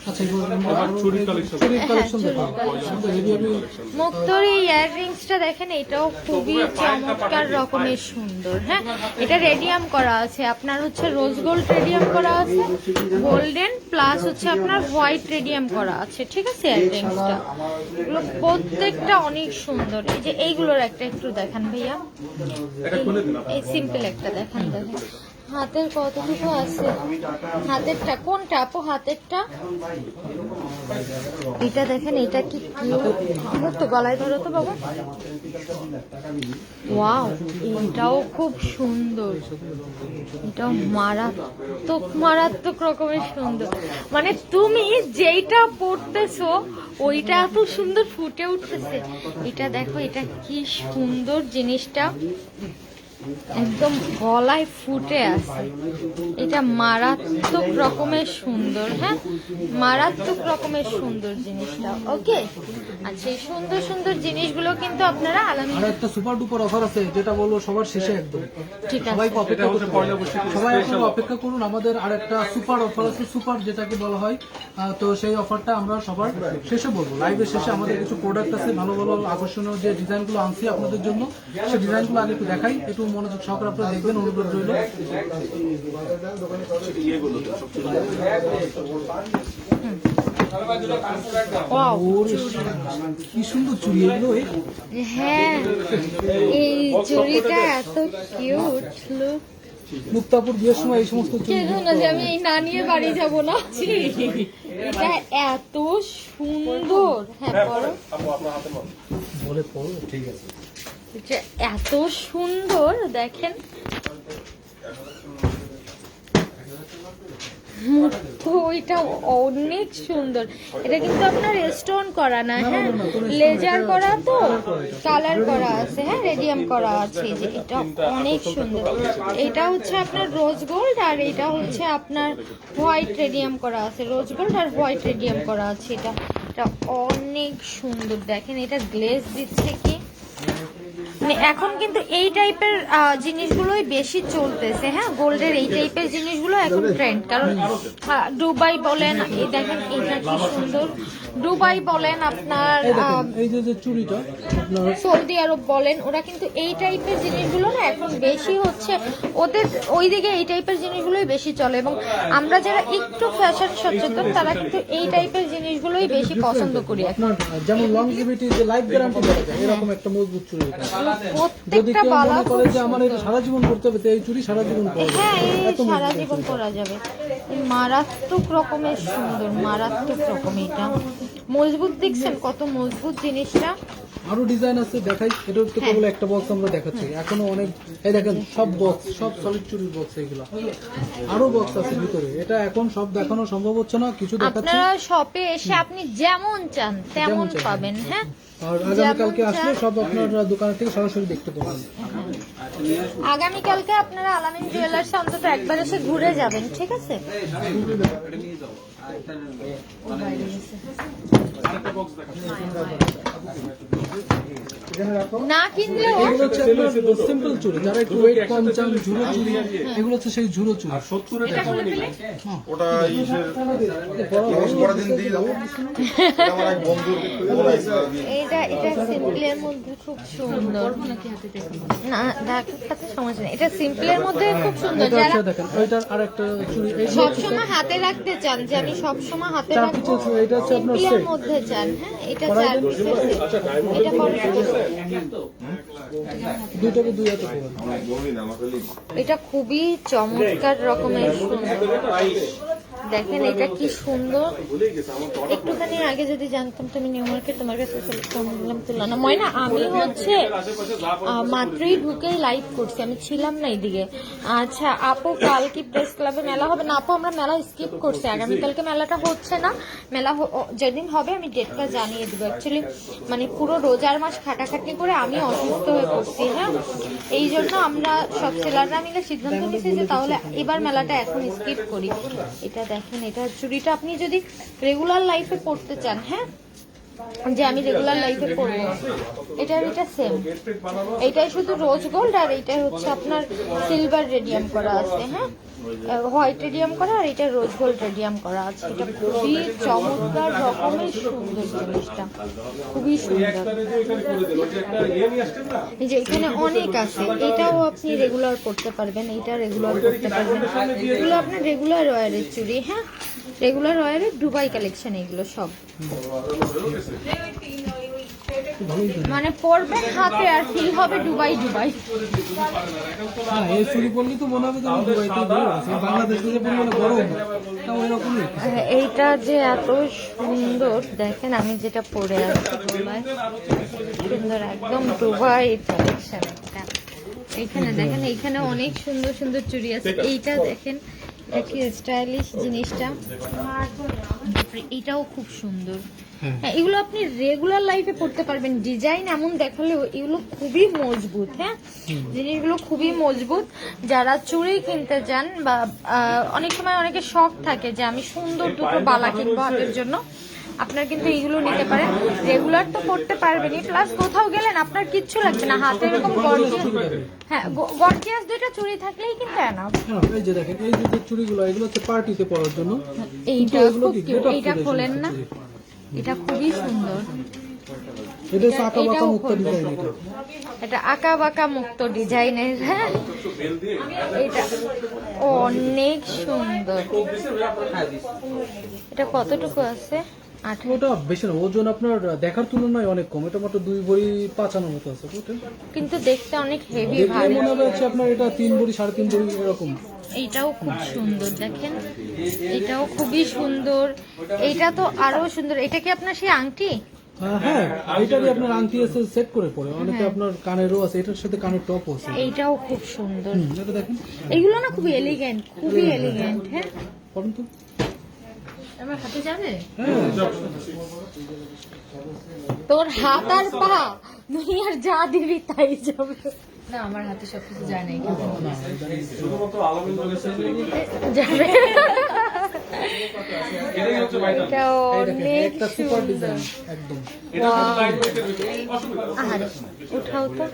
আচ্ছা, এগুলো আবার চুড়ির কালেকশন চুরির কালেকশন দেখুন। মুক্তোর এই ইয়াররিংসটা দেখেন, এটাও খুবই চমৎকার রকমের সুন্দর। হ্যাঁ, এটা রেডিয়াম করা আছে, আপনার হচ্ছে রোজ গোল্ড রেডিয়াম করা আছে, গোল্ডেন প্লাস হচ্ছে আপনার হোয়াইট রেডিয়াম করা আছে, ঠিক আছে। ইয়াররিংসটা এগুলো প্রত্যেকটা অনেক সুন্দর। এই যে এইগুলোর একটা একটু দেখান ভাইয়া, এই সিম্পল একটা দেখান। দেখেন হাতের কতটুকু আছে, হাতেরটা কোনটা আপু, হাতেরটা এটা দেখেন, এটা কি তো গলায় ধরো তো বাবা। ওয়াও, এটাও খুব সুন্দর, এটাও মারাত্মক মারাত্মক রকমের সুন্দর। মানে তুমি যেইটা পড়তেছো ওইটা এত সুন্দর ফুটে উঠতেছে। এটা দেখো, এটা কি সুন্দর জিনিসটা, একদম গলায় ফুটে আছে। এটা মারাত্মক রকমের সুন্দর। হ্যাঁ, মারাত্মক রকমের সুন্দর জিনিসটা। ওকে, আচ্ছা, এই সুন্দর সুন্দর জিনিসগুলো কিন্তু আপনারা আলামিন। আর একটা সুপার ডুপার অফার আছে, যেটা বলবো সবার শেষে একদম। ঠিক আছে, সবাই অপেক্ষা করতে সবাই এখন অপেক্ষা করুন, আমাদের আর একটা সুপার অফার আছে, সুপার যেটাকে বলা হয়। তো সেই অফারটা আমরা সবার শেষে বলবো, লাইভের শেষে। আমাদের কিছু প্রোডাক্ট আছে, ভালো ভালো আকর্ষণীয় যে ডিজাইনগুলো আনছি আপনাদের জন্য, সেই ডিজাইনগুলো আগে একটু দেখাই, একটু মনোযোগ সহকারে আপনারা দেখবেন, অনুরোধ রইল। কি সুন্দর চুড়ি এগুলো। হ্যাঁ, এই চুড়িটা এত কিউট। লুক, মুক্তাপুর বিয়ের সময় এই সমস্ত চুড়ি না যে আমি এই না নিয়ে বাড়ি যাব না। এটা এত সুন্দর। হ্যাঁ, পরো বলে পড়ো, ঠিক আছে। এটা এত সুন্দর, দেখেন তো এটা অনেক সুন্দর। এটা কিন্তু আপনার স্টোন করা না, হ্যাঁ লেজার করা, তো কালার করা আছে, হ্যাঁ রেডিয়াম করা আছে। যে এটা অনেক সুন্দর। এটা হচ্ছে আপনার রোজ গোল্ড, আর এটা হচ্ছে আপনার হোয়াইট রেডিয়াম করা আছে, রোজ গোল্ড আর হোয়াইট রেডিয়াম করা আছে। এটা অনেক সুন্দর, দেখেন এটা গ্লেজ দিচ্ছে কি। মানে এখন কিন্তু এই টাইপের জিনিসগুলোই বেশি চলতেছে। হ্যাঁ, গোল্ডের এই টাইপের জিনিসগুলো এখন ট্রেন্ড। কারণ দুবাই বলেন, এই দেখেন এটা কি সুন্দর, দুবাই বলেন আপনার এই যে চুড়িটা সৌদি আরব বলেন, ওরা কিন্তু এই টাইপের জিনিসগুলো না এখন বেশি হচ্ছে ওদের ওইদিকে, এই টাইপের জিনিসগুলোই বেশি চলে। এবং আমরা যারা একটু ফ্যাশন সচেতন তারা কিন্তু এই টাইপের জিনিসগুলোই বেশি পছন্দ করি এখন। যেমন লংজিভিটি, যে লাইফ গ্যারান্টি দেওয়া যায়, এরকম একটা মজবুত চুড়ি। যদি প্রত্যেকটা কেউ বালা মনে করে যে আমার এটা সারা জীবন করতে হবে, তো এই চুড়ি সারা জীবন পরা যাবে। হ্যাঁ, এই সারা জীবন করা যাবে। মারাত্মক রকমের সুন্দর, মারাত্মক রকম। এটা মজবুত, দেখছেন কত মজবুত জিনিসটা। আরো ডিজাইন আছে, দেখাই। এটা হচ্ছে কেবল একটা বক্স আমরা দেখাচ্ছি, এখনো অনেক। এই দেখেন সব বক্স, সব সলিড চুরির বক্স এগুলো। আরো বক্স আছে ভিতরে, এটা এখন সব দেখানো সম্ভব হচ্ছে না, কিছু দেখাচ্ছি। আপনারা শপে এসে আপনি যেমন চান তেমন পাবেন। হ্যাঁ, আর আগামীকালকে আসলে সব আপনার দোকান থেকে সরাসরি দেখতে পাবেন। আগামীকালকে আপনারা আলামিন জুয়েলার্স অন্তত একবার এসে ঘুরে যাবেন, ঠিক আছে। না কিনলেও এগুলো হচ্ছে আপনার সিম্পল চুড়ি, যারা একটু ওয়েট কম চান, ঝুরো চুড়ি, এগুলো হচ্ছে সেই ঝুরো চুড়ি। ওটা ইসের পরের দিন দিয়ে দেবো। আমার এক বন্ধুর এটা সিম্পলের মধ্যে খুব সুন্দর। না দেখাতে সমস্যা নেই, এটা সিম্পলের মধ্যে খুব সুন্দর। এটা যারা হচ্ছে দেখেন, ওইটার আরেকটা চুড়ি, এই যে সবসময় হাতে রাখতে চান, যে আমি সবসময় হাতে চার রাখবো, পিসের চুড়ি, এটা হচ্ছে আপনার সিম্পলের সেট। মধ্যে চান। হ্যাঁ, এটা 4 পিসের সেট। এটা কত? দুইটাকে দুই হাতে পড়েন। এটা খুবই চমৎকার রকমের সুন্দর। দেখেন এটা কি সুন্দর। একটুখানি আগে যদি জানতাম তুমি নিউ মার্কেট, তোমার কাছে ফোন দিলাম তুললা না। ময়না আমি হচ্ছে মাত্রই ঢুকেই লাইভ করছি, আমি ছিলাম না এইদিকে। আচ্ছা আপু কাল কি প্রেস ক্লাবে মেলা হবে না? আপু আমরা মেলা স্কিপ করছি, আগামীকালকে মেলাটা হচ্ছে না। মেলা যেদিন হবে আমি ডেটটা জানিয়ে দেবো। অ্যাকচুয়ালি মানে পুরো রোজার মাস খাটাখাটি করে আমি অসুস্থ হয়ে পড়ছি, হ্যাঁ, এই জন্য আমরা সব সেলাররা মিলে সিদ্ধান্ত নিয়েছি যে তাহলে এবার মেলাটা এখন স্কিপ করি। এটা দেখেন, এটা চুড়িটা আপনি যদি রেগুলার লাইফে পড়তে চান, হ্যাঁ, যে আমি রেগুলার লাইফে পরবো, এটা সেম। এইটাই শুধু রোজ গোল্ড আর এইটাই হচ্ছে আপনার সিলভার রেডিয়াম করা আছে, হ্যাঁ, হোয়াইট রেডিয়াম করা, আর এটা রোজ গোল্ড রেডিয়াম করা আছে। এটা খুবই চমৎকার রকমের সুন্দর জিনিসটা, খুবই সুন্দর। এই যে এখানে অনেক আছে, এটাও আপনি রেগুলার করতে পারবেন, এটা রেগুলার করতে পারবেন। এগুলো আপনার রেগুলার ওয়ারের চুড়ি, হ্যাঁ, রেগুলার ওয়ারের দুবাই কালেকশন এগুলো সব। মানে পরবেন হাতে আর ফিল হবে দুবাই দুবাই। হ্যাঁ, এই চুড়ি পরলে তো মনে হবে তুমি দুবাইতে বের হয়েছে। বাংলাদেশ থেকে পরিমাণে গরম, তাও এরকমই। এইটা যে এত সুন্দর দেখেন, আমি যেটা পরে আছি দুবাই, সুন্দর একদম দুবাই কালেকশন। এইখানে দেখেন, এইখানে অনেক সুন্দর সুন্দর চুড়ি আছে। এইটা দেখেন, এটা কি স্টাইলিশ জিনিসটা, এটাও খুব সুন্দর। হ্যাঁ, এগুলো আপনি রেগুলার লাইফে পড়তে পারবেন। ডিজাইন এমন দেখালে এগুলো খুবই মজবুত, হ্যাঁ, জিনিসগুলো খুবই মজবুত। যারা চুড়ি কিনতে চান বা অনেক সময় অনেকে শখ থাকে যে আমি সুন্দর দুটো বালা কিনবো হাতের জন্য, আপনার কিন্তু এইগুলো নিতে পারেন। রেগুলার তো পড়তে পারবেনই, প্লাস কোথাও গেলেন আপনার কিচ্ছু লাগবে না, হাতে এরকম গর্জিয়াস, হ্যাঁ, গর্জিয়াস দুইটা চুড়ি থাকলেই কিন্তু এনাফ। এই যে দেখেন, এই যে চুড়িগুলো, এগুলো হচ্ছে পার্টিতে পরার জন্য। এইটা খুব কিউট, এইটা খোলেন না, এটা খুবই সুন্দর। এটা হচ্ছে আঁকা বাঁকা মুক্ত ডিজাইন, এটা আঁকা বাঁকা মুক্ত ডিজাইনের, হ্যাঁ, এটা অনেক সুন্দর। এটা কতটুকু আছে? ওটা বেশি না, ওজন আপনার দেখার তুলনায় অনেক কম। এটা মাত্র 2 ভরি 5 আনার মতো আছে, কিন্তু দেখতে অনেক হেভি, দেখলে ভারী। মনে হবে হচ্ছে আপনার এটা 3 ভরি 3.5 ভরি এরকম। এইটাও খুব সুন্দর দেখেন, এটাও খুবই সুন্দর। এইটা তো আরো সুন্দর। এটা কি আপনার সেই আংটি? হ্যাঁ, এটা দিয়ে আপনার আংটি আছে সেট করে পরে, অনেকে আপনার কানেরও আছে, এটার সাথে কানের টপও আছে। এইটাও খুব সুন্দর। এটা দেখেন, এইগুলো না খুবই এলিগেন্ট, খুবই এলিগেন্ট। হ্যাঁ, পড়ুন তো। আমার হাতে যাবে? হ্যাঁ, তোর হাত আর পা দুনিয়ার যা দিবি তাই যাবে। না, আমার হাতে সবকিছু যায় না, যাবে। এটা অনেক একটা সুপার ডিজাইন একদম। আরে উঠাও তো,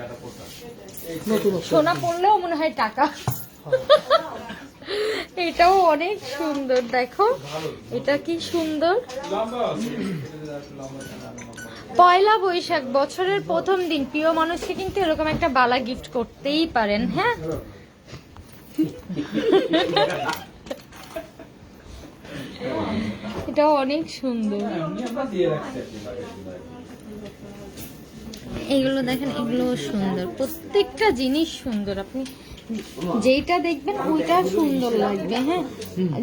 নতুন সোনা পড়লেও মনে হয় টাকা। এটাও অনেক সুন্দর, দেখো এটা কি সুন্দর। পয়লা বৈশাখ, বছরের প্রথম দিন, প্রিয় মানুষকে কিন্তু এরকম একটা বালা গিফট করতেই পারেন, হ্যাঁ। এটাও অনেক সুন্দর। এগুলো দেখেন, এগুলো সুন্দর, প্রত্যেকটা জিনিস সুন্দর। আপনি যেইটা দেখবেন ওইটা সুন্দর লাগবে, হ্যাঁ,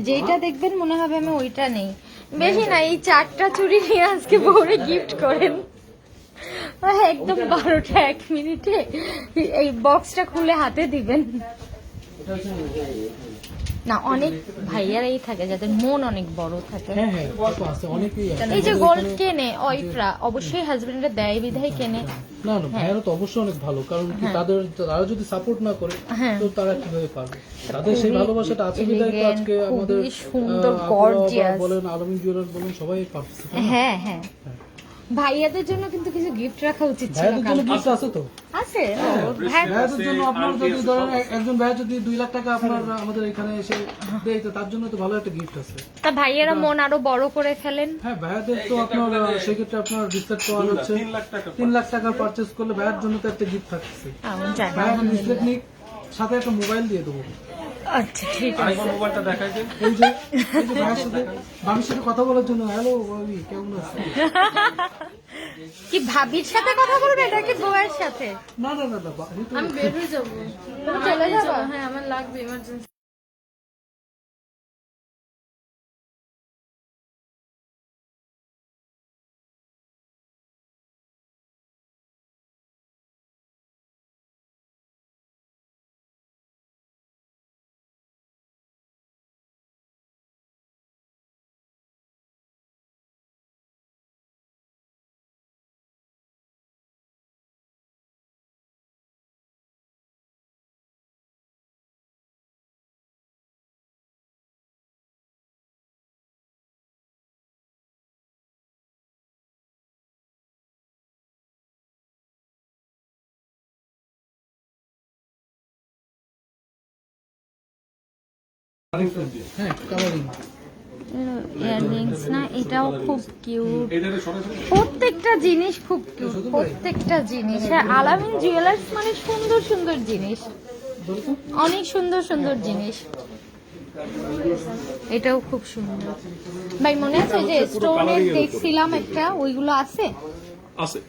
যেইটা দেখবেন মনে হবে আমি ওইটা নেই। বেশি না, এই 4টা চুড়ি নিয়ে আজকে বউরে গিফট করেন, একদম 12টা 1 মিনিটে এই বক্সটা খুলে হাতে দিবেন। না, অনেক ভাইয়ারাই থাকে যাদের মন অনেক বড় থাকে। হ্যাঁ হ্যাঁ, আছে অনেকেই আছে। এই যে গোল্ড কেনে ওইফরা অবশ্যই হাজবেন্ডের দেয় বিধায় কেনে। না না, ভাইয়ারা তো অবশ্যই অনেক ভালো, কারণ কি তারা যদি সাপোর্ট না করে তো তারা কিভাবে পারবে? তাদের সেই ভালোবাসাটা আছে বিধায় তো আজকে আমাদের সুন্দর গর্জিয়াস বলেন, আলমিন জুয়েলার্স বলেন, সবাই পারছে। হ্যাঁ হ্যাঁ, ভাইয়াদের জন্য কিন্তু কিছু গিফট রাখা উচিত ছিল। ভাইয়াদের জন্য গিফট আছে তো, আছে ভাইয়াদের জন্য। আপনার যদি ধরেন একজন ভাইয়া যদি 2 লাখ টাকা আপনার আমাদের এখানে এসে দেয়, তো তার জন্য তো ভালো একটা গিফট আছে। তা ভাইয়ারা মন আরো বড় করে ফেলেন। হ্যাঁ, ভাইয়াদের তো আপনার সেক্ষেত্রে আপনার ডিসকাউন্ট পাওয়া যাচ্ছে। 3 লাখ টাকা পারচেজ করলে ভাইয়ার জন্য তো একটা গিফট থাকছে। ভাইয়া ডিসপ্লে নিক, সাথে একটা মোবাইল দিয়ে দেবো। আচ্ছা ঠিক আছে, মোবাইলটা দেখাই দেন। এই যে ভাইয়ের সাথে ভাবির সাথে কথা বলার জন্য। হ্যালো ভাবি, কেমন আছেন? কি ভাবির সাথে কথা বলবে নাকি বউয়ের সাথে? না না না না, আমি বের হয়ে যাবো। তুমি চলে যাবো? হ্যাঁ, আমার লাগবে ইমার্জেন্সি। হ্যাঁ কালারিং। ইয়াররিংস না, এটাও খুব কিউট। এটা সরাসরি প্রত্যেকটা জিনিস খুব কিউট, প্রত্যেকটা জিনিস। হ্যাঁ, আলামিন জুয়েলার্স মানে সুন্দর সুন্দর জিনিস, অনেক সুন্দর সুন্দর জিনিস। এটাও খুব সুন্দর ভাই, মনে আছে যে স্টোনের দেখছিলাম একটা, ওইগুলো আছে? আছে,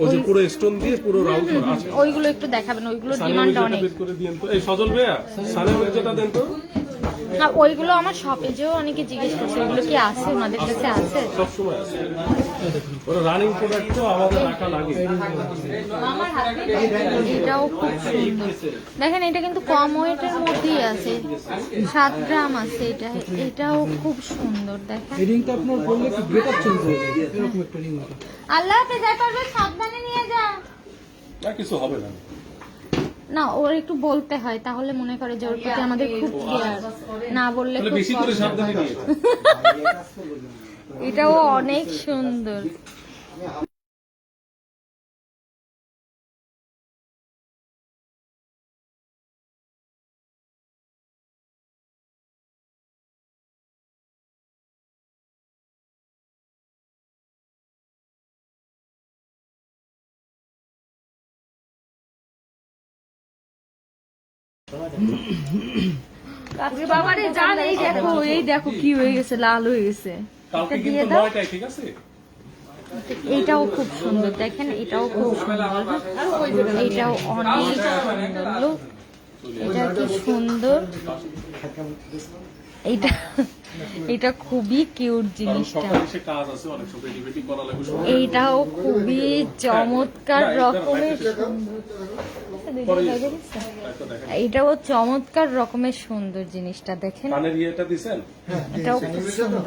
ওই যে পুরো স্টোন দিয়ে পুরো রাউন্ড করা আছে। ওইগুলো একটু দেখাবেন, ওইগুলোর সানিয়া ডিমান্ড মির্জাটা অনেক। বের করে দিয়েন তো। এই সজল ভাইয়া, সানিয়া মির্জাটা দেন তো। হ্যাঁ, ওইগুলো আমার শপে যেও অনেকে জিজ্ঞেস করছে, ওইগুলো কি আছে ওনাদের কাছে? আছে। সবসময় আছে, ওরা রানিং প্রোডাক্ট তো আমাদের রাখা লাগে। এটাও খুব সুন্দর দেখেন, এটা কিন্তু কম ওয়েটের মধ্যেই আছে, 7 গ্রাম আছে এটা। এটাও খুব সুন্দর দেখেন। এই রিংটা আপনার পরলে কি গেট আপ চেঞ্জ হয়ে যাবে, এরকম একটা রিং এটা। আল্লাহ হাফেজ, যাই পারবে সাবধানে নিয়ে যা। না কিছু হবে না। না, ওর একটু বলতে হয়, তাহলে মনে করে যে ওর প্রতি আমাদের খুব কেয়ার, না বললে তাহলে খুব বেশি করে কষ্ট। সাবধানে নিয়ে যান। এটাও অনেক সুন্দর। বাবারে জান, এই দেখো কি হয়ে গেছে, লাল হয়ে গেছে। কালকে এটা কিন্তু দিয়ে দাও। 9টায়, ঠিক আছে? এটাও খুব সুন্দর দেখেন, এটাও খুব সুন্দর। এটাও অনেক সুন্দর, লোক এটা কি সুন্দর। এটা এটা খুবই কিউট কারণ জিনিসটা। সকালে এসে কাজ আছে, অনেক সময় রেডিমেডই করা লাগবে। এইটাও খুবই চমৎকার রকমের সুন্দর। এটাও চমৎকার রকমের সুন্দর জিনিসটা দেখেন, কানের ইয়েটা দিছেন? এটাও খুব সুন্দর।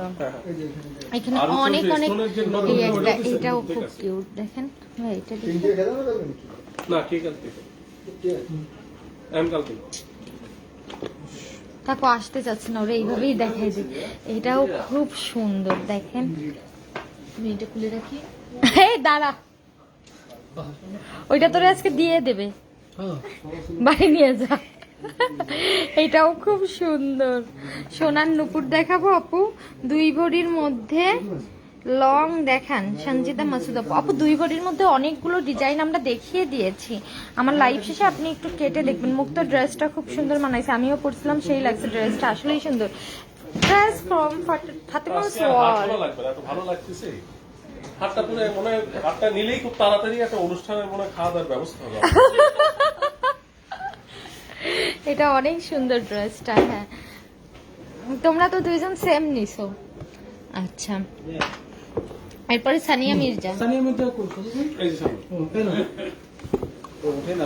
এখানে আরো অনেক চলছে, অনেক স্টোনের যে নতুন এই নতুন একটা, দিছেন, এটাও ঠিক খুব আছে। কিউট দেখেন ভাই, এটা দেখেন। না কে কালকে? কালকে তাকে আসতে চাচ্ছে না, ওরা এইভাবেই দেখাই দিই। এটাও খুব সুন্দর দেখেন। আমি এটা খুলে রাখি, এই দাঁড়া, ওইটা তোরে আজকে দিয়ে দেবে, হ্যাঁ বাড়ি নিয়ে যা। এটাও খুব সুন্দর। সোনার নুপুর দেখাবো আপু, 2 ভরির মধ্যে লং দেখান। সঞ্জিতা মাসুদ আপু, আপু 2 ভরির মধ্যে অনেকগুলো ডিজাইন আমরা দেখিয়ে দিয়েছি। আমার লাইভ শেষে আপনি একটু কেটে দেখবেন। মুক্ত ড্রেসটা খুব সুন্দর মানাইছে, আমিও পরছিলাম, সেই লাগছে। ড্রেসটা আসলেই সুন্দর। ড্রেস ফ্রম ফাতেমা সোয়াল। ভালো লাগবে না, এত ভালো লাগতেছে। হাতটা পুরো মনে হয়, হাতটা নিলেই খুব তাড়াতাড়ি একটা অনুষ্ঠানের মনে হয় খাওয়া দাওয়ার ব্যবস্থা হবে। এটা অনেক সুন্দর ড্রেসটা। হ্যাঁ, তোমরা তো দুইজন সেম নিছো। আচ্ছা, এরপরে সানিয়া মির্জা। সানিয়া মির্জা করছো? এই যে সামনে। ও তাই না?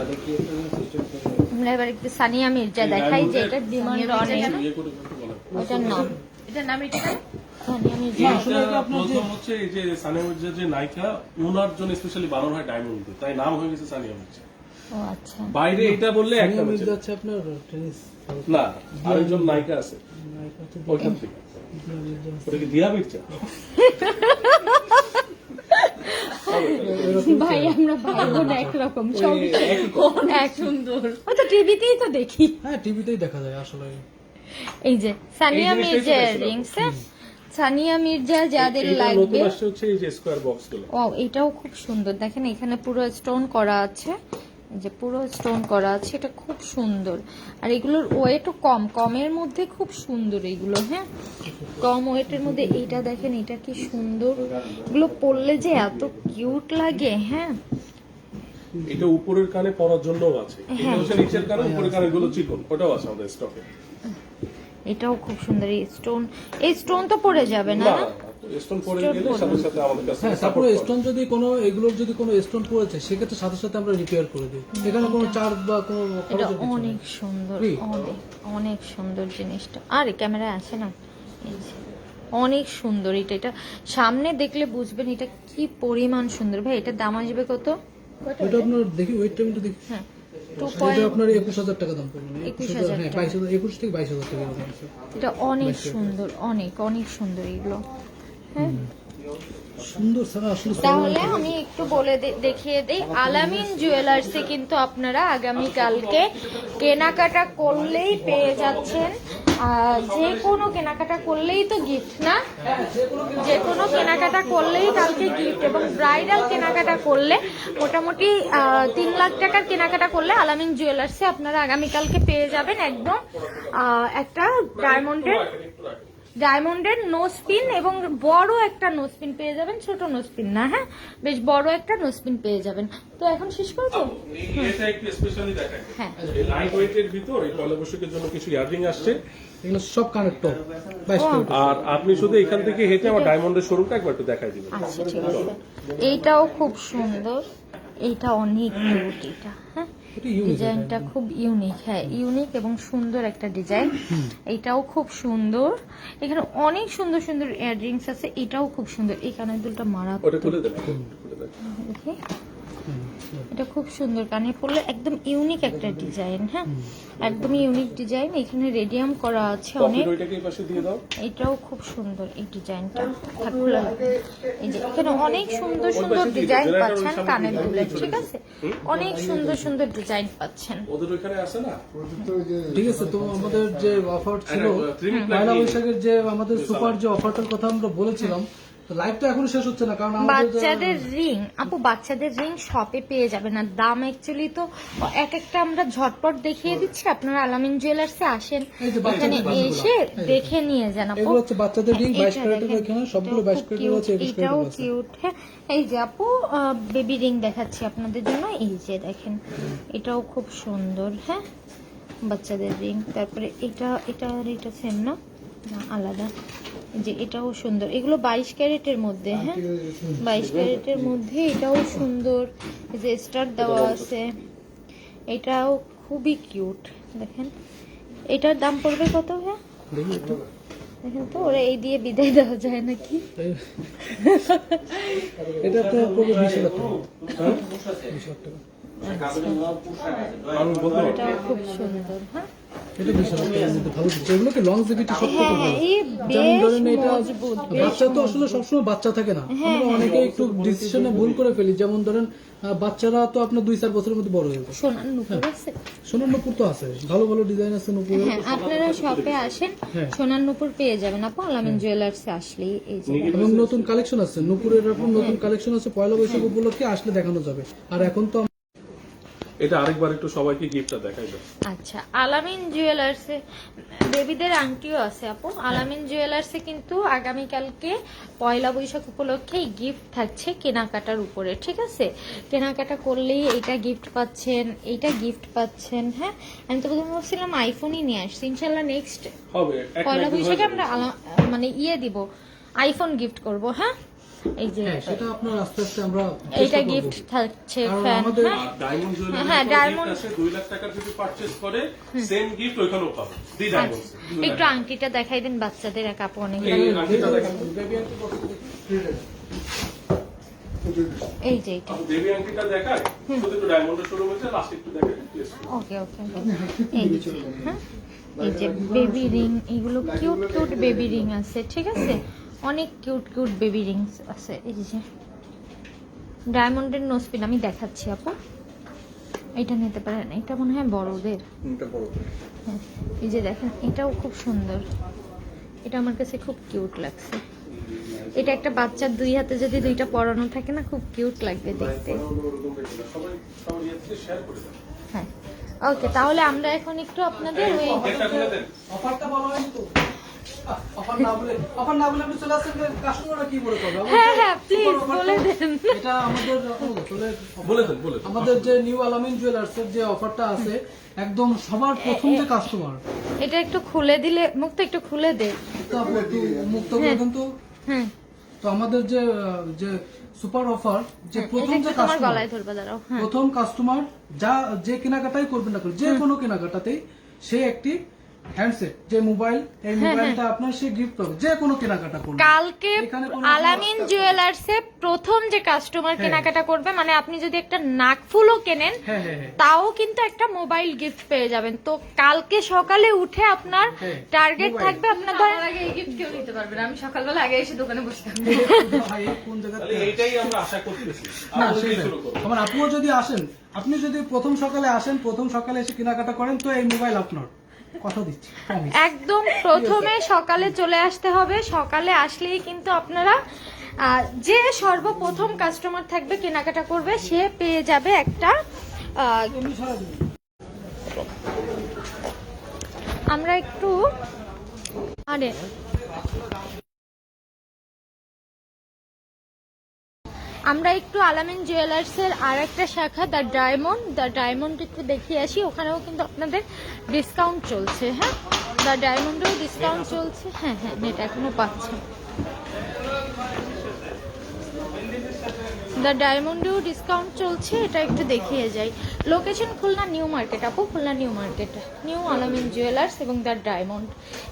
আমরা এবার একটু সানিয়া মির্জা দেখাই, যে এটার ডিমান্ড অনেক। ইয়ে করে একটু বলেন। ওটার নাম সানিয়া মির্জা। এইটা প্রথম হচ্ছে এই যে সানিয়া মির্জা যে নায়িকা, ওনার জন্য স্পেশালি বানানো হয় ডায়মন্ড দিয়ে, তাই নাম হয়ে গেছে সানিয়া মির্জা। ও আচ্ছা, বাইরে এটা বললে একটা সানিয়া হচ্ছে মির্জা হচ্ছে আপনার টেনিস না, আরেকজন নায়িকা আছে ওইখান থেকে। ওটা কি দিয়া মির্জা? ভাই আমরা ভাই বোন একরকম, সব অনেক সুন্দর। ও তো টিভিতেই তো দেখি। হ্যাঁ টিভিতেই দেখা যায় আসলে। এই যে সানিয়া এই জিনিসটাই তো মির্জা দেখছিলাম। রিংস, সানিয়া মির্জা যাদের এইটা লাগবে। নতুন আসছে হচ্ছে এই যে স্কোয়ার বক্স গুলো। ও, এটাও খুব সুন্দর দেখেন, এখানে পুরো স্টোন করা আছে, এই যে পুরো স্টোন করা আছে, এটা খুব সুন্দর। আর এগুলোর ওয়েটও কম, কমের মধ্যে খুব সুন্দর এইগুলো। হ্যাঁ, কম ওয়েটের মধ্যে এইটা দেখেন, এটা কি সুন্দর। এগুলো পরলে যে এত কিউট লাগে। হ্যাঁ, এটা উপরের কানে পরার জন্য আছে, এটা হচ্ছে নিচের কানে, উপরের কানে গুলো চিকন, ওটাও আছে আমাদের স্টকে। এটাও খুব সুন্দর। এই স্টোন তো পড়ে যাবে না? না স্টোন পরে গেলে সাথে সাথে আমাদের কাছে হ্যাঁ তারপরে স্টোন যদি কোনো এগুলোর যদি কোনো স্টোন পড়েছে সেক্ষেত্রে সাথে সাথে আমরা রিপেয়ার করে দিই। এখানে কোনো চার্জ বা কোনো এটা খরচের কিছু নেই। অনেক সুন্দর, Free? অনেক অনেক সুন্দর জিনিসটা। আরে ক্যামেরায় আছে না, এই যে, অনেক সুন্দর। এটা সামনে দেখলে বুঝবেন এটা কি পরিমাণ সুন্দর। ভাই এটার দাম আসবে কত? এটা আপনার দেখি ওয়েটটা একটু দেখি। হ্যাঁ, এটা আপনার 21,000 টাকা দাম পড়বে। 21,000 হ্যাঁ 22,000, 21 থেকে 22,000 টাকা এরকম আছে। এটা অনেক সুন্দর, অনেক অনেক সুন্দর এগুলো। হ্যাঁ, সুন্দর সারা আসলে তাহলে আমি একটু বলে দেখিয়ে দেই, আলামিন জুয়েলার্সে কিন্তু আপনারা আগামীকালকে কেনাকাটা করলেই পেয়ে যাচ্ছেন যে কোনো কেনাকাটা করলেই তো গিফট না, যে কোনো কেনাকাটা করলেই কালকে গিফট। এবং ব্রাইডাল কেনাকাটা করলে মোটামুটি 3 লাখ টাকার কেনাকাটা করলে আলামিন জুয়েলার্সে আপনারা আগামীকালকে পেয়ে যাবেন একদম একটা ডায়মন্ডের নোজপিন এবং বড় একটা নোজপিন পেয়ে যাবেন, ছোট নোজপিন না, হ্যাঁ বেশ বড় একটা নোজপিন পেয়ে যাবেন। তো এখন শেষ করবো। এটা একটু স্পেশালি দেখাই, হ্যাঁ এই লাইট ওয়েটের ভিতর এই পয়লা বৈশাখের জন্য কিছু ইয়াররিং আসছে, এগুলো সব কানেক্টর 22 ক্যারেট। আর আপনি শুধু এখান থেকে হেঁটে আমার ডায়মন্ডের শোরুমটা একবার একটু দেখাই দিবেন। আচ্ছা ঠিক আছে, এইটাও খুব সুন্দর, এইটা অনেক কিউট, এটা হ্যাঁ ডিজাইনটা খুব ইউনিক, হ্যাঁ ইউনিক এবং সুন্দর একটা ডিজাইন। এটাও খুব সুন্দর, এখানে অনেক সুন্দর সুন্দর ইয়াররিংস আছে, এটাও খুব সুন্দর। এই কানের দুলটা ওটা মারাত্মক, খুলে দেন, খুলে দেন। দেখি এটা খুব সুন্দর, কানে পড়লে একদম ইউনিক একটা ডিজাইন, হ্যাঁ একদম ইউনিক ডিজাইন। এখানে রেডিয়াম করা আছে অনেক, পকেট ওইটাকে এই পাশে দিয়ে দাও। এটাও খুব সুন্দর এই ডিজাইনটা। খোলা এই যে এখানে অনেক সুন্দর সুন্দর ডিজাইন পাচ্ছেন কানের দুলের, ঠিক আছে অনেক সুন্দর সুন্দর ডিজাইন পাচ্ছেন। ওদের ওইখানে আছে না, ঠিক আছে। তো আমাদের যে অফার ছিল পয়লা বৈশাখের, যে আমাদের সুপার যে অফারটার কথা আমরা বলেছিলাম, তো লাইভটা এখনো শেষ হচ্ছে না, কারণ আমাদের বাচ্চাদের রিং আপু, বাচ্চাদের রিং শপে পেয়ে যাবেন। আর দাম অ্যাকচুয়ালি তো এক একটা আমরা ঝটপট দেখিয়ে দিচ্ছি, আপনারা আলামিন জুয়েলার্সে আসেন, এই যে এখানে বাচ্চাদের এসে দেখে নিয়ে যান আপু। এগুলো হচ্ছে বাচ্চাদের রিং 22 এটা ক্যারেটের, দেখেন, এখানে সবগুলো এটাও 22 খুব ক্যারেটের আছে, 21 cute, এটাও ক্যারেটের আছে। কিউট, হ্যাঁ এই যে আপু বেবি রিং দেখাচ্ছি আপনাদের জন্য, এই যে দেখেন এটাও খুব সুন্দর, হ্যাঁ বাচ্চাদের রিং। তারপরে এটা এটা আর এটা সেম না, না আলাদা, যে এটাও সুন্দর, এগুলো 22 ক্যারেটের মধ্যে, হ্যাঁ 22 ক্যারেটের মধ্যে, এটাও সুন্দর, এই যে স্টার দেওয়া আছে, এটাও খুবই কিউট। দেখেন এটার দাম পড়বে কত? হ্যাঁ দেখি একটু। দেখেন তো, ওরা এই দিয়ে বিদায় দেওয়া যায় নাকি? এটা তো পুরো 20 লাখ টাকা। 20 লাখ টাকা। আমি বলতে পারবো। এটাও খুব সুন্দর, হ্যাঁ এটা 20 লাখ টাকার মধ্যে ভালো দিচ্ছে। এগুলোকে লংজিভিটি সব থেকে হ্যাঁ ভালো। এই যেমন বেশ ধরেন এটা মজবুত, বাচ্চা তো আসলে সবসময় বাচ্চা থাকে না, আমরা অনেকে একটু ডিসিশনে ভুল করে ফেলি। যেমন ধরেন বাচ্চারা তো আপনার 2-4 বছরের মধ্যে বড় হয়ে যায়। সোনার নুপুর আছে, সোনার নুপুর তো আছে, ভালো ভালো ডিজাইন আছে নুপুরের। হ্যাঁ আপনারা শপে আসেন, হ্যাঁ। সোনার নুপুর পেয়ে যাবেন আপু আলামিন জুয়েলার্সে আসলেই। এই যে এবং নতুন কালেকশন আছে নুপুরের, এখন নতুন কালেকশন আছে, পয়লা বৈশাখ উপলক্ষে আসলে দেখানো যাবে। আর এখন তো এটা আরেকবার একটু সবাইকে গিফটটা দেখাই দাও। আচ্ছা আলামিন জুয়েলার্সে বেবিদের আংটিও আছে আপু। আলামিন জুয়েলার্সে কিন্তু আগামীকালকে পয়লা বৈশাখ উপলক্ষে গিফট থাকছে কেনাকাটার উপরে, ঠিক আছে কেনাকাটা করলেই এইটা গিফট পাচ্ছেন, এইটা গিফট পাচ্ছেন। হ্যাঁ আমি তো প্রথমে ভাবছিলাম আইফোনই নিয়ে আসছি, ইনশাল্লাহ নেক্সট হবে এক পয়লা না দুই বৈশাখে হয়ে আমরা মানে দিব আইফোন গিফট করব। হ্যাঁ এই যে হ্যাঁ, সেটা আপনার আস্তে আস্তে আমরা এইটা চেষ্টা করব। গিফট থাকছে কারণ ফ্যান। আমাদের হ্যাঁ আর ডায়মন্ড জুয়েলারি হ্যাঁ, গিফট ডায়মন্ড- আছে 2 লাখ টাকা যদি পারচেজ করে সেম গিফট ওইখানেও পাবে। দি ডায়মন্ড একটু আংটিটা দেখাই দেন বাচ্চাদের, এক আপু অনেক এই আংটিটা দেখেন, এই যে এটা বেবি আংটিটা দেখায়, শুধু একটু ডায়মন্ডের শোরুম আছে, লাস্ট একটু দেখাই প্লিজ। ওকে ওকে এই যে হ্যাঁ এই যে বেবি রিং, এগুলো কিউট কিউট বেবি রিং আছে, ঠিক আছে অনেক কিউট কিউট বেবি রিংস আছে। এই যে ডায়মন্ডের নোজপিন আমি দেখাচ্ছি আপু, এটা নিতে পারেন, এটা মনে হয় বড়দের। হ্যাঁ এই যে দেখেন এটাও খুব সুন্দর, এটা আমার কাছে খুব কিউট লাগছে। এটা একটা বাচ্চার 2 হাতে যদি 2টা পরানো থাকে না, খুব কিউট লাগবে দেখতে। সবাই সবাই শেয়ার করে দেন। হ্যাঁ ওকে, তাহলে আমরা এখন একটু আপনাদের ওই এটা খুলে দেন। অফারটা বলা হয়নি তো। অফার না বলে আপনি চলে আসেন, কাস্টমাররা কি বলে করবে? হ্যাঁ হ্যাঁ প্লিজ বলে দেন। এটা আমাদের আসলে বলে দেন, বলে দেন। আমাদের যে নিউ আলামিন জুয়েলার্সের যে অফারটা আছে, একদম সবার প্রথম যে কাস্টমার, এটা একটু খুলে দিলে, মুখটা একটু খুলে দে। মুক্ত করে দেন তো। হুম তো আমাদের যে যে সুপার অফার, যে এটা প্রথম একটু যে তোমার কাস্টমার, গলায় ধরবা, দাঁড়াও। হ্যাঁ প্রথম কাস্টমার যে কেনাকাটাই করবেন না, যে কোনো কেনাকাটাতেই সে একটি হ্যান্ডসেট, যে মোবাইল, এই মোবাইলটা আপনার সে গিফট করবে, যে কোনো কেনাকাটা করবে। কালকে এখানে কোনো আলামিন জুয়েলার্সে প্রথম যে কাস্টমার কেনাকাটা করবে, মানে আপনি যদি একটা নাকফুলও কেনেন হ্যাঁ হ্যাঁ হ্যাঁ তাও কিন্তু একটা মোবাইল গিফট পেয়ে যাবেন। তো কালকে সকালে উঠে আপনার হ্যাঁ, টার্গেট থাকবে, আপনার ধরেন আগে এই গিফট কেউ নিতে পারবে না, আমি সকালবেলা আগে এসে দোকানে বসে থাকবো। ভাই, কোন জায়গা তাহলে এইটাই আমরা আশা করতেছি। না আপনারা সেটাই। শুরু করুন। আমার আপুও যদি আসেন, আপনি যদি প্রথম সকালে আসেন, প্রথম সকালে এসে কেনাকাটা করেন, তো এই মোবাইল আপনার। কথা দিচ্ছি promise। একদম প্রথমে সকালে চলে আসতে হবে। সকালে আসলেই কিন্তু আপনারা যে সর্বপ্রথম কাস্টমার থাকবে কেনাকাটা করবে সে পেয়ে যাবে একটা এমনি সারাদিন। আমরা একটু আলামিন জুয়েলার্সের আর একটা শাখা দ্য ডায়মন্ড একটু দেখিয়ে আসি। ওখানেও কিন্তু আপনাদের ডিসকাউন্ট চলছে। হ্যাঁ, দ্য ডায়মন্ডেও ডিসকাউন্ট চলছে। হ্যাঁ, নেট এখনো পাচ্ছে। দ্য ডায়মন্ডেও ডিসকাউন্ট চলছে, এটা একটু দেখিয়ে যাই। লোকেশন খুলনা নিউ মার্কেট আপু, খুলনা নিউ মার্কেট, নিউ আলামিন জুয়েলার্স এবং দ্য ডায়মন্ড।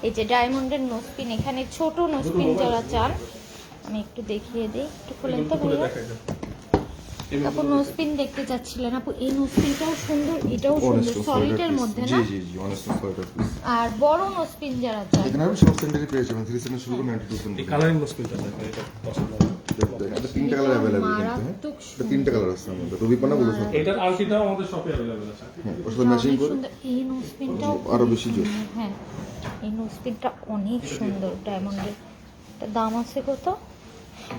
এই যে ডায়মন্ডের নোসপিন, এখানে ছোট নোসপিন যারা চান আমি একটু দেখিয়ে দিই। একটু খুলেন তো ভাইয়া। আপু নোসপিন দেখতে চাচ্ছিলেন আপু, এই নোসপিনটাও সুন্দর, এটাও সুন্দর, সলিডের মধ্যে না? জি অনেস্ট সলিড পিস। আর বড় নোসপিন যারা চান এখানে আপনি সব সেন্টারে পেয়ে যাবেন 3 সেন্টার শুরু করে 92 সেন্টার। এই কালারিং নোসপিনটা দেখেন, এটা পছন্দ হবে। এটা তিনটা কালার अवेलेबल কিন্তু হ্যাঁ, মারাত্মক এটা তিনটা কালার আছে আমাদের রবিপানা বলে সব। এটার আলটিটাও আমাদের শপে अवेलेबल আছে। হ্যাঁ, ওর সাথে ম্যাচিং অনেক করে সুন্দর। এই নোসপিনটাও আরো বেশি জোর। হ্যাঁ, এই নোসপিনটা অনেক সুন্দর ডায়মন্ডের। এটা দাম আছে কত?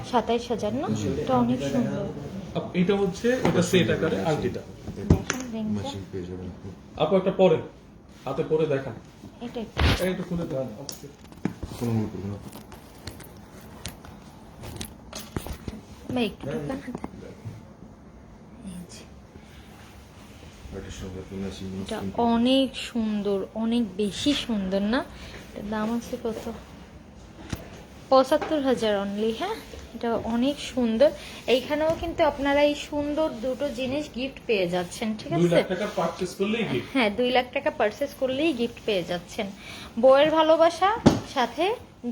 27,000 না? এটা অনেক সুন্দর। এটা হচ্ছে এটা সেট আকারে আলটিটা। দেখেন রিংটা, ম্যাচিং পেয়ে যাবেন। আপু একটা পরে হাতে পরে দেখান, এটা একটু এই একটু খুলে দেখান। কোনো মনে করবেন না। বা একটু ঢোকান হাতে। এই যে, এটার সঙ্গে আপনি ম্যাচিং এটা অনেক সুন্দর, অনেক বেশি সুন্দর না? এটার দাম আছে কত? 75,000 অনলি। হ্যাঁ, এটা অনেক সুন্দর। এইখানেও কিন্তু আপনারা এই সুন্দর দুটো জিনিস গিফট পেয়ে যাচ্ছেন, ঠিক 2 আছে? লাখ টাকা পারচেজ করলেই গিফট। হ্যাঁ, 2 লাখ টাকা পারচেস করলেই গিফট পেয়ে যাচ্ছেন। বউয়ের ভালোবাসা সাথে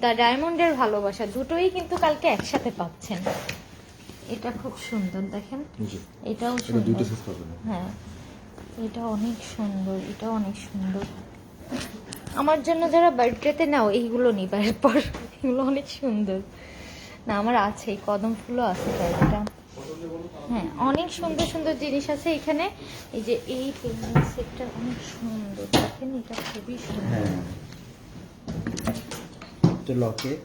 দ্য ডায়মন্ডের ভালোবাসা দুটোই কিন্তু কালকে একসাথে পাচ্ছেন। এটা খুব সুন্দর, দেখেন জি এটাও এটা সুন্দর। দুটো সাইজ পাবেন। হ্যাঁ, এটা অনেক সুন্দর, এটা অনেক সুন্দর। আমার জন্য যারা বার্থডেতে নাও এইগুলো নিবা এরপর, এগুলো অনেক সুন্দর না? আমার আছে, এই কদম ফুলও আছে তাই এটা। হ্যাঁ, অনেক সুন্দর সুন্দর জিনিস আছে এখানে। এই যে এই পেন্ডেন্ট সেটটা অনেক সুন্দর, দেখেন এটা খুবই সুন্দর। লকেট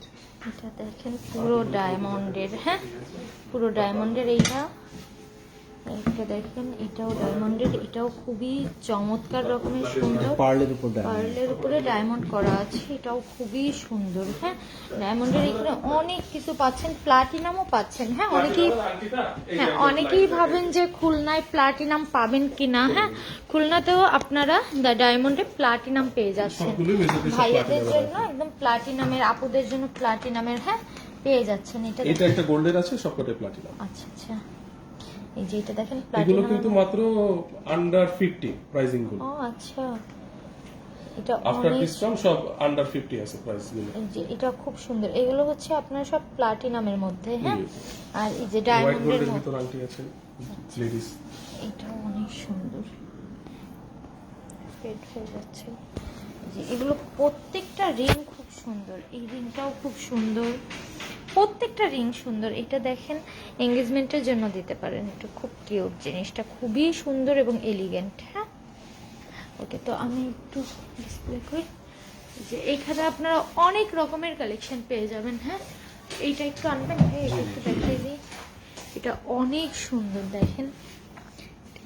এটা দেখেন পুরো ডায়মন্ডের। হ্যাঁ, পুরো ডায়মন্ডের। এইটা দেখেন, এটাও ডায়মন্ডের, এটাও খুবই চমৎকার রকমের সুন্দর। পার্লের উপর ডায়মন্ড, পার্লের উপরে ডায়মন্ড করা আছে, এটাও খুবই সুন্দর। হ্যাঁ, ডায়মন্ডের এখানে অনেক কিছু পাচ্ছেন, প্লাটিনামও পাচ্ছেন। হ্যাঁ, অনেকেই ভাবেন যে খুলনায় প্লাটিনাম পাবেন কিনা। হ্যাঁ, খুলনাতেও আপনারা দ্য ডায়মন্ডে প্লাটিনাম পেয়ে যাচ্ছেন। ভাইয়াদের জন্য একদম প্লাটিনামের, আপুদের জন্য প্লাটিনামের হ্যাঁ পেয়ে যাচ্ছেন। এটা এটা একটা গোল্ডের আছে, সবকটাই প্লাটিনাম। আচ্ছা আচ্ছা, এই যে এটা দেখেন এগুলো প্লাটিনাম। কিন্তু মাত্র আন্ডার 50 প্রাইসিং গুলো। ও আচ্ছা, এটা আফটার অনেক, ডিসকাউন্ট সব আন্ডার 50 আছে প্রাইস গুলো। এই যে এটা খুব সুন্দর। এগুলো হচ্ছে আপনার সব প্লাটিনামের মধ্যে। হ্যাঁ, আর এই যে হোয়াইট ডায়মন্ডের গোল্ডের মধ্যে ভিতর আংটি আছে লেডিস। এটাও অনেক সুন্দর, ফেড হয়ে যাচ্ছে। এই যে এগুলো প্রত্যেকটা রিং খুব সুন্দর, এই রিংটাও খুব সুন্দর, প্রত্যেকটা রিং সুন্দর। এটা দেখেন এঙ্গেজমেন্টের জন্য দিতে পারেন, এটা খুব কিউট জিনিসটা, খুবই সুন্দর এবং এলিগেন্ট। হ্যাঁ, ওকে, তো আমি একটু ডিসপ্লে করি। যে এইখানে আপনারা অনেক রকমের কালেকশন পেয়ে যাবেন। হ্যাঁ, এইটা একটু আনবেন, হ্যাঁ এটা একটু দেখিয়ে দিই। এটা অনেক সুন্দর, দেখেন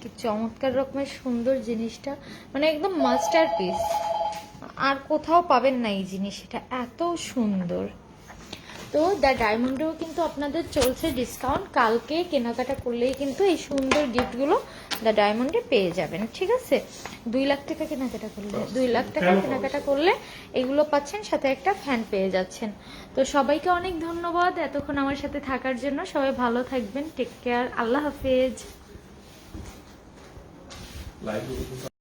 কি চমৎকার রকমের সুন্দর জিনিসটা, মানে একদম মাস্টার পিস, আর কোথাও পাবেন না এই জিনিস, এটা এত সুন্দর। তো দ্য ডায়মন্ডেও কিন্তু আপনাদের চলছে ডিসকাউন্ট, কালকে কেনাকাটা করলেই কিন্তু এই সুন্দর গিফটগুলো দ্য ডায়মন্ডে পেয়ে যাবেন, ঠিক আছে? 2 লাখ টাকা কেনাকাটা করলে, 2 লাখ টাকা কেনাকাটা করলে এগুলো পাচ্ছেন, সাথে একটা ফ্যান পেয়ে যাচ্ছেন। তো সবাইকে অনেক ধন্যবাদ এতক্ষণ আমার সাথে থাকার জন্য। সবাই ভালো থাকবেন, টেক কেয়ার, আল্লাহ হাফেজ।